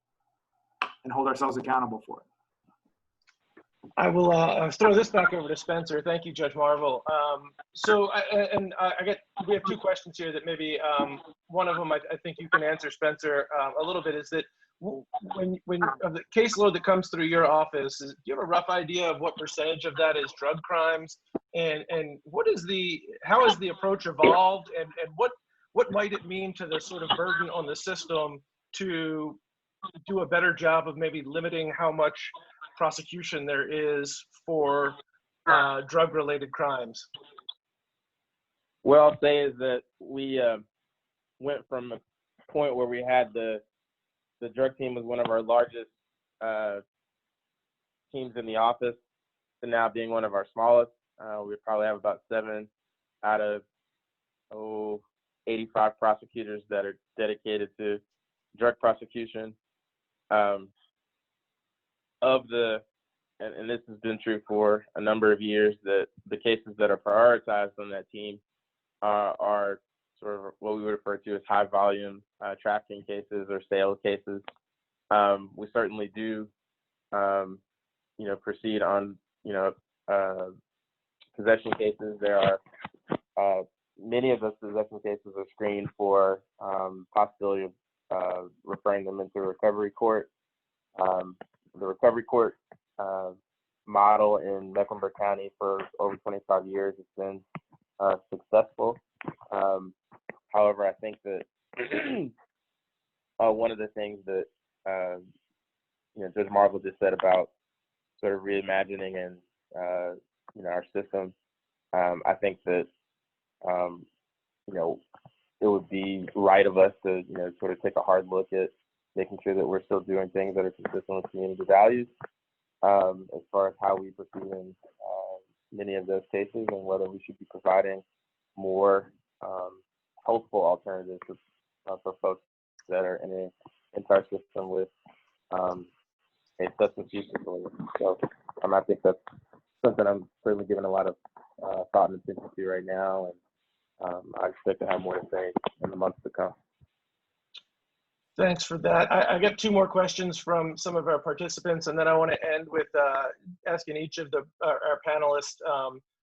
and hold ourselves accountable for it. I will throw this back over to Spencer. Thank you, Judge Marvel. We have two questions here that maybe one of them I think you can answer, Spencer, a little bit, is that when of the caseload that comes through your office, do you have a rough idea of what percentage of that is drug crimes, and how has the approach evolved, and what might it mean to the sort of burden on the system to do a better job of maybe limiting how much prosecution there is for drug-related crimes? What I'll say is that we went from a point where we had the drug team was one of our largest teams in the office to now being one of our smallest. We probably have about 7 out of 85 prosecutors that are dedicated to drug prosecution. And this has been true for a number of years, that the cases that are prioritized on that team are sort of what we would refer to as high volume trafficking cases or sales cases. We certainly do, proceed on, possession cases. There are many of those possession cases are screened for possibility of referring them into a recovery court. The recovery court model in Mecklenburg County for over 25 years has been successful. However, I think that one of the things that Judge Marvel just said about sort of reimagining and our system, I think that it would be right of us to sort of take a hard look at making sure that we're still doing things that are consistent with community values, as far as how we proceed in many of those cases, and whether we should be providing more helpful alternatives for folks that are in our system with a substance use disorder. So I think that's something I'm certainly giving a lot of thought and attention to right now, and I expect to have more to say in the months to come. Thanks for that. I got 2 more questions from some of our participants, and then I want to end with asking each of our panelists.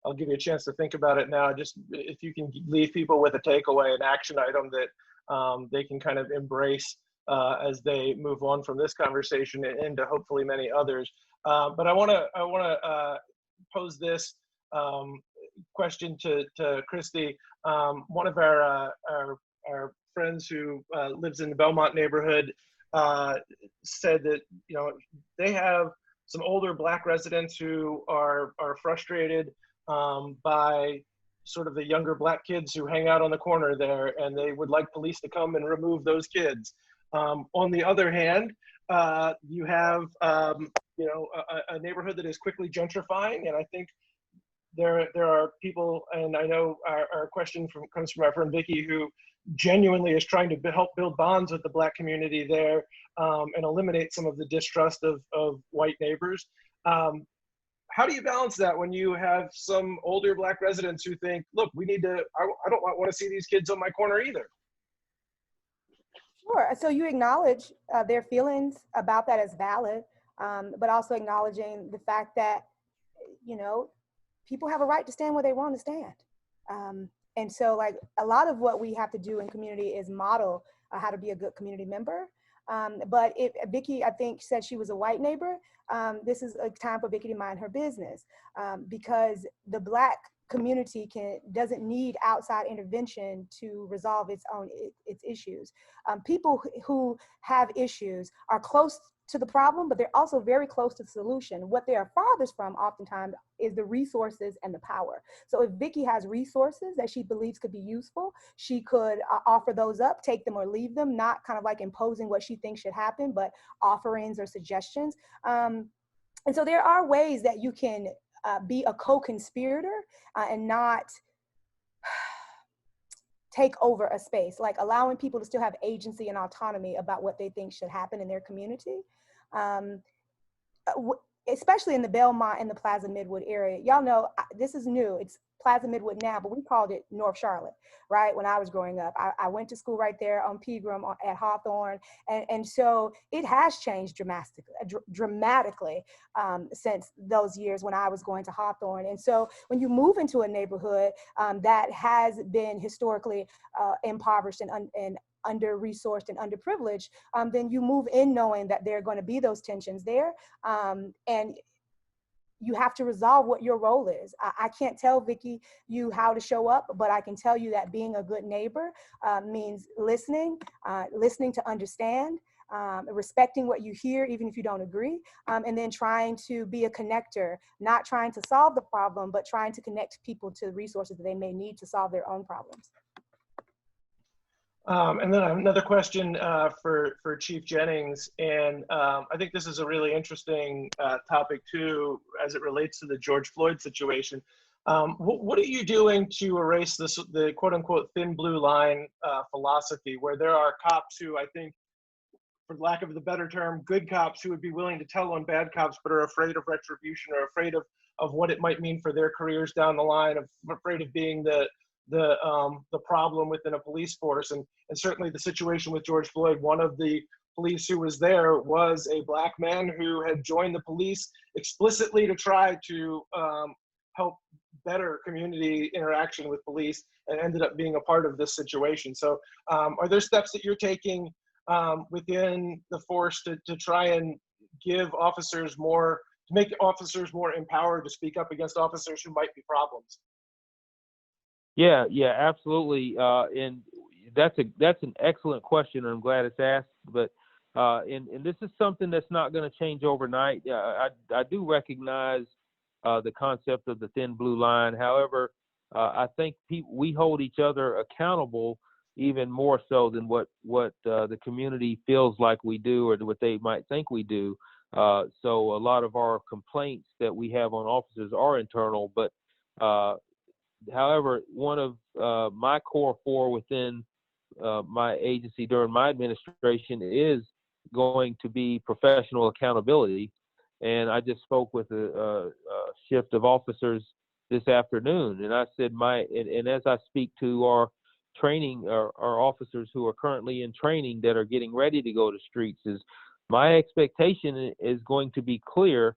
I'll give you a chance to think about it now. Just if you can leave people with a takeaway, an action item that they can kind of embrace as they move on from this conversation and into hopefully many others. But I want to pose this question to Kristie. One of our friends who lives in the Belmont neighborhood said that they have some older Black residents who are frustrated by sort of the younger Black kids who hang out on the corner there, and they would like police to come and remove those kids. On the other hand, you have a neighborhood that is quickly gentrifying, and I think there are people, and I know our question comes from our friend Vicky, who genuinely is trying to help build bonds with the Black community there and eliminate some of the distrust of white neighbors. How do you balance that when you have some older Black residents who think, look, we need to, I don't want to see these kids on my corner either? Sure. So you acknowledge their feelings about that as valid, but also acknowledging the fact that, you know, people have a right to stand where they want to stand. And so like a lot of what we have to do in community is model how to be a good community member. But if Vicki, I think, said she was a white neighbor, this is a time for Vicki to mind her business, because the Black community doesn't need outside intervention to resolve its issues. People who have issues are close to the problem, but they're also very close to the solution. What they are farthest from oftentimes is the resources and the power. So if Vicki has resources that she believes could be useful, she could offer those up, take them or leave them, not kind of like imposing what she thinks should happen, but offerings or suggestions. And so there are ways that you can be a co-conspirator and not take over a space, like allowing people to still have agency and autonomy about what they think should happen in their community. Especially in the Belmont and the Plaza Midwood area. Y'all know this is new. It's Plaza Midwood now, but we called it North Charlotte, right? When I was growing up, I went to school right there on Pegram at Hawthorne. And so it has changed dramatically since those years when I was going to Hawthorne. And so when you move into a neighborhood that has been historically impoverished and under-resourced and underprivileged, then you move in knowing that there are going to be those tensions there. And you have to resolve what your role is. I can't tell Vicki you how to show up, but I can tell you that being a good neighbor means listening to understand, respecting what you hear, even if you don't agree, and then trying to be a connector, not trying to solve the problem, but trying to connect people to the resources that they may need to solve their own problems. And then I have another question for Chief Jennings, and I think this is a really interesting topic too, as it relates to the George Floyd situation. What are you doing to erase the quote unquote thin blue line philosophy, where there are cops who, I think, for lack of the better term, good cops who would be willing to tell on bad cops, but are afraid of retribution or afraid of what it might mean for their careers down the line, afraid of being the problem within a police force. And certainly the situation with George Floyd, one of the police who was there was a Black man who had joined the police explicitly to try to help better community interaction with police, and ended up being a part of this situation. So are there steps that you're taking within the force to try and give officers to make officers more empowered to speak up against officers who might be problems? Yeah, absolutely. And that's an excellent question, and I'm glad it's asked. But and this is something that's not going to change overnight. I do recognize the concept of the thin blue line. However, I think we hold each other accountable even more so than what the community feels like we do, or what they might think we do. So a lot of our complaints that we have on officers are internal, but however, one of my core four within my agency during my administration is going to be professional accountability. And I just spoke with a shift of officers this afternoon, and I said and as I speak to our training, our officers who are currently in training that are getting ready to go to streets, is my expectation is going to be clear,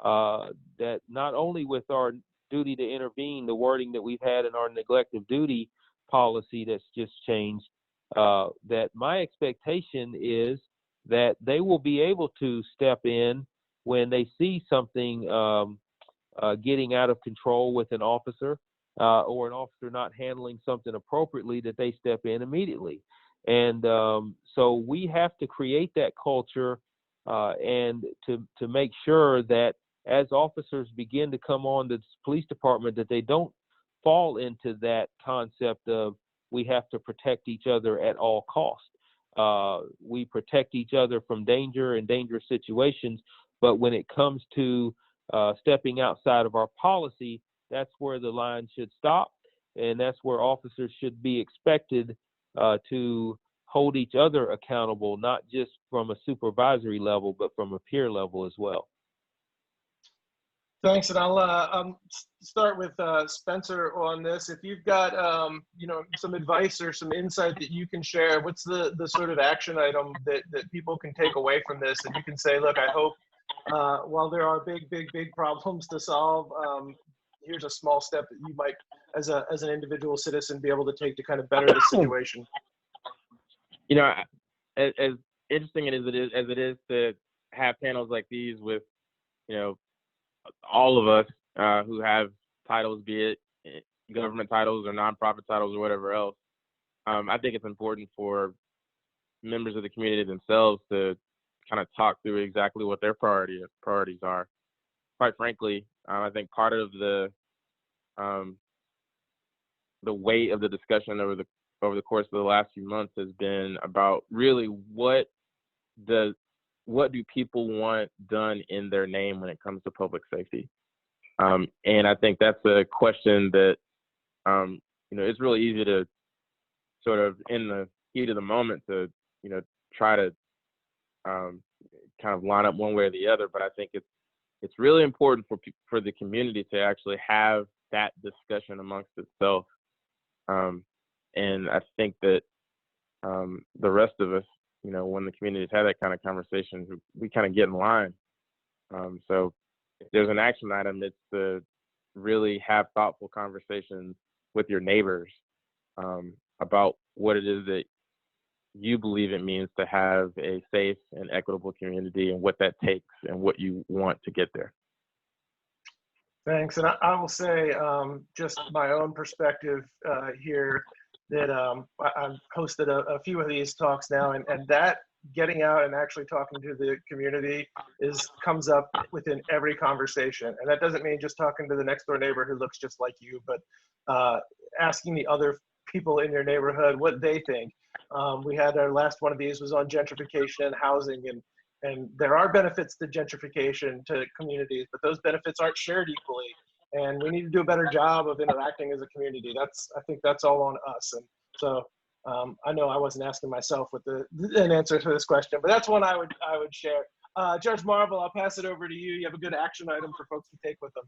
that not only with our duty to intervene, the wording that we've had in our neglect of duty policy that's just changed, that my expectation is that they will be able to step in when they see something getting out of control with an officer, or an officer not handling something appropriately, that they step in immediately. And so we have to create that culture, and to make sure that as officers begin to come on to the police department, that they don't fall into that concept of we have to protect each other at all costs. We protect each other from danger and dangerous situations, but when it comes to stepping outside of our policy, that's where the line should stop, and that's where officers should be expected to hold each other accountable, not just from a supervisory level, but from a peer level as well. Thanks, and I'll start with Spencer on this. If you've got some advice or some insight that you can share, what's the sort of action item that people can take away from this? And you can say, look, I hope while there are big problems to solve, here's a small step that you might, as an individual citizen, be able to take to kind of better the situation. You know, as interesting as it is to have panels like these with, all of us who have titles, be it government titles or nonprofit titles or whatever else, I think it's important for members of the community themselves to kind of talk through exactly what their priorities are. Quite frankly, I think part of the weight of the discussion over the course of the last few months has been about really what do people want done in their name when it comes to public safety? And I think that's a question that, it's really easy to sort of in the heat of the moment to, try to kind of line up one way or the other. But I think it's really important for the community to actually have that discussion amongst itself. And I think that the rest of us, when the communities have that kind of conversation, we kind of get in line. So if there's an action item, it's to really have thoughtful conversations with your neighbors about what it is that you believe it means to have a safe and equitable community and what that takes and what you want to get there. Thanks. And I will say, just my own perspective here, that I've hosted a few of these talks now, and that getting out and actually talking to the community comes up within every conversation. And that doesn't mean just talking to the next door neighbor who looks just like you, but asking the other people in your neighborhood what they think. We had our last one of these was on gentrification and housing, and there are benefits to gentrification to communities, but those benefits aren't shared equally. And we need to do a better job of interacting as a community. I think that's all on us. And so I know I wasn't asking myself with an answer to this question, but that's one I would share. Judge Marvel, I'll pass it over to you. You have a good action item for folks to take with them.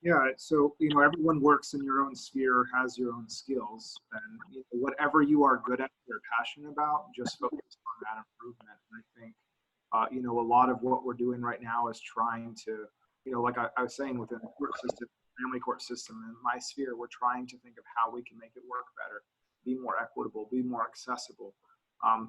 Yeah, so everyone works in your own sphere, has your own skills, and whatever you are good at, you're passionate about, just focus on that improvement. And I think a lot of what we're doing right now is trying to, like I was saying, within the court system, family court system, in my sphere, we're trying to think of how we can make it work better, be more equitable, be more accessible.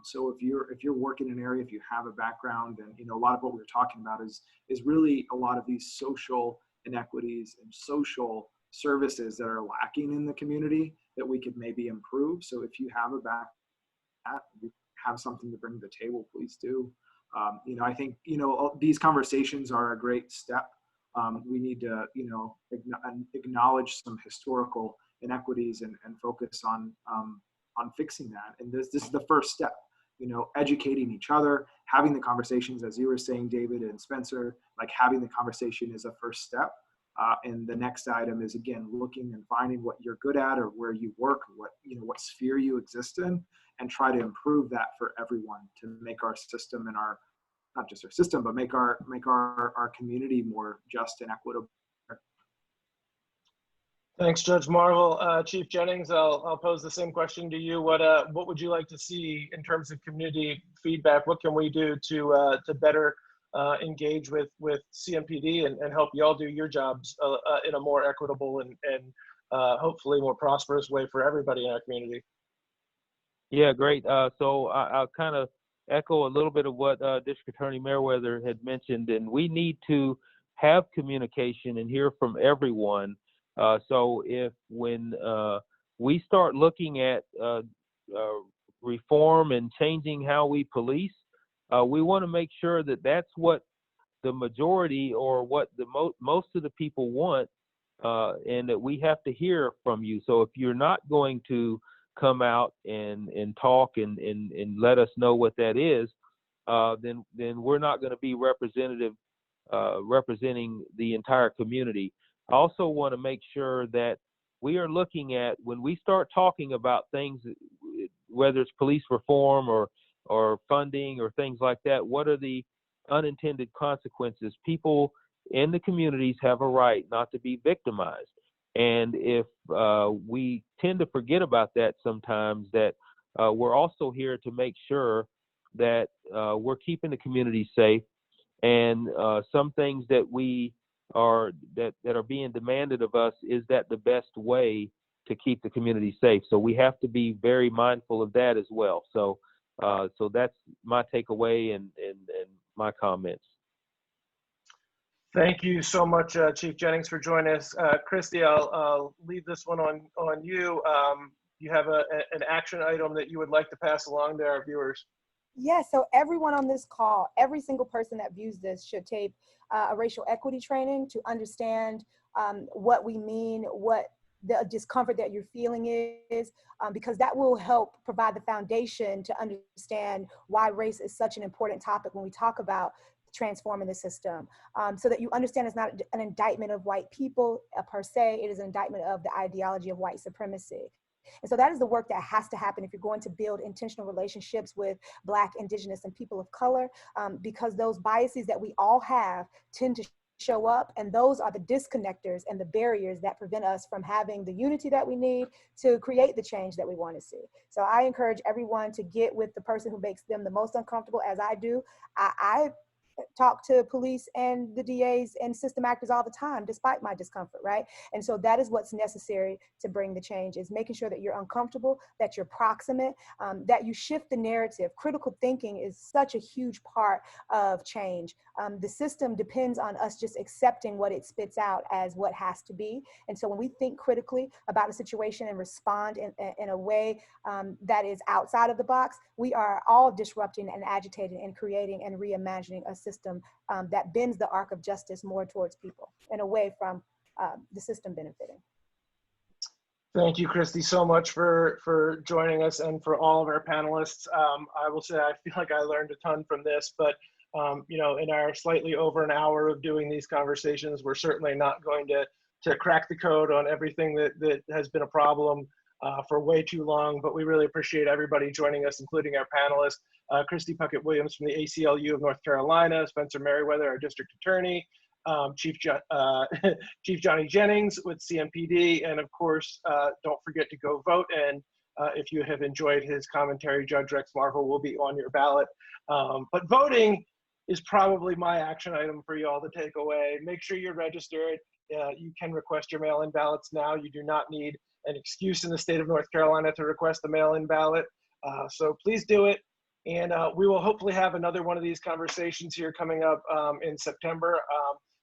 So if you're working in an area, if you have a background, and a lot of what we're talking about is really a lot of these social inequities and social services that are lacking in the community that we could maybe improve. So if you have a background, you have something to bring to the table, please do. I think these conversations are a great step. We need to acknowledge some historical inequities and focus on fixing that. And this is the first step. Educating each other, having the conversations, as you were saying, David and Spencer, like having the conversation is a first step. And the next item is, again, looking and finding what you're good at or where you work, what sphere you exist in, and try to improve that for everyone to make our system and not just our system, but make our community more just and equitable. Thanks, Judge Marvel. Chief Jennings, I'll pose the same question to you. What would you like to see in terms of community feedback? What can we do to better engage with CMPD and help y'all do your jobs in a more equitable and hopefully more prosperous way for everybody in our community? Yeah, great. So I'll kind of echo a little bit of what District Attorney Merriweather had mentioned, and we need to have communication and hear from everyone. So when we start looking at reform and changing how we police, we want to make sure that that's what the majority or what the most of the people want, and that we have to hear from you. So if you're not going to come out and talk and let us know what that is, then we're not going to be representing the entire community. I also want to make sure that we are looking at, when we start talking about things, whether it's police reform or funding or things like that, what are the unintended consequences? People in the communities have a right not to be victimized. And if we tend to forget about that sometimes, that we're also here to make sure that we're keeping the community safe. And some things that that are being demanded of us, is that the best way to keep the community safe? So we have to be very mindful of that as well. So so that's my takeaway and my comments. Thank you so much, Chief Jennings, for joining us. Kristie, I'll leave this one on you. You have an action item that you would like to pass along to our viewers? Yes, so everyone on this call, every single person that views this should take a racial equity training to understand what we mean, what the discomfort that you're feeling is, because that will help provide the foundation to understand why race is such an important topic when we talk about transforming the system, so that you understand it's not an indictment of white people per se, it is an indictment of the ideology of white supremacy. And so that is the work that has to happen if you're going to build intentional relationships with Black, Indigenous, and people of color, because those biases that we all have tend to show up, and those are the disconnectors and the barriers that prevent us from having the unity that we need to create the change that we want to see. So I encourage everyone to get with the person who makes them the most uncomfortable, as I do. I talk to police and the DAs and system actors all the time, despite my discomfort, right? And so that is what's necessary to bring the change, is making sure that you're uncomfortable, that you're proximate, that you shift the narrative. Critical thinking is such a huge part of change. The system depends on us just accepting what it spits out as what has to be. And so when we think critically about a situation and respond in a way that is outside of the box, we are all disrupting and agitating and creating and reimagining a system that bends the arc of justice more towards people and away from the system benefiting. Thank you, Kristie, so much for joining us, and for all of our panelists. I will say I feel like I learned a ton from this, but you know, in our slightly over an hour of doing these conversations, we're certainly not going to crack the code on everything that has been a problem for way too long, but we really appreciate everybody joining us, including our panelists. Kristie Puckett-Williams from the ACLU of North Carolina, Spencer Merriweather, our district attorney, Chief Johnny Jennings with CMPD, and of course, don't forget to go vote. And if you have enjoyed his commentary, Judge Rex Marvel will be on your ballot. But voting is probably my action item for you all to take away. Make sure you're registered. You can request your mail-in ballots now. You do not need an excuse in the state of North Carolina to request a mail-in ballot. So please do it. And we will hopefully have another one of these conversations here coming up in September.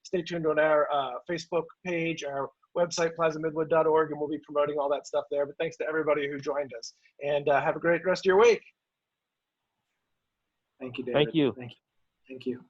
Stay tuned on our Facebook page, our website, plazamidwood.org, and we'll be promoting all that stuff there. But thanks to everybody who joined us. And have a great rest of your week. Thank you, David. Thank you. Thank you. Thank you.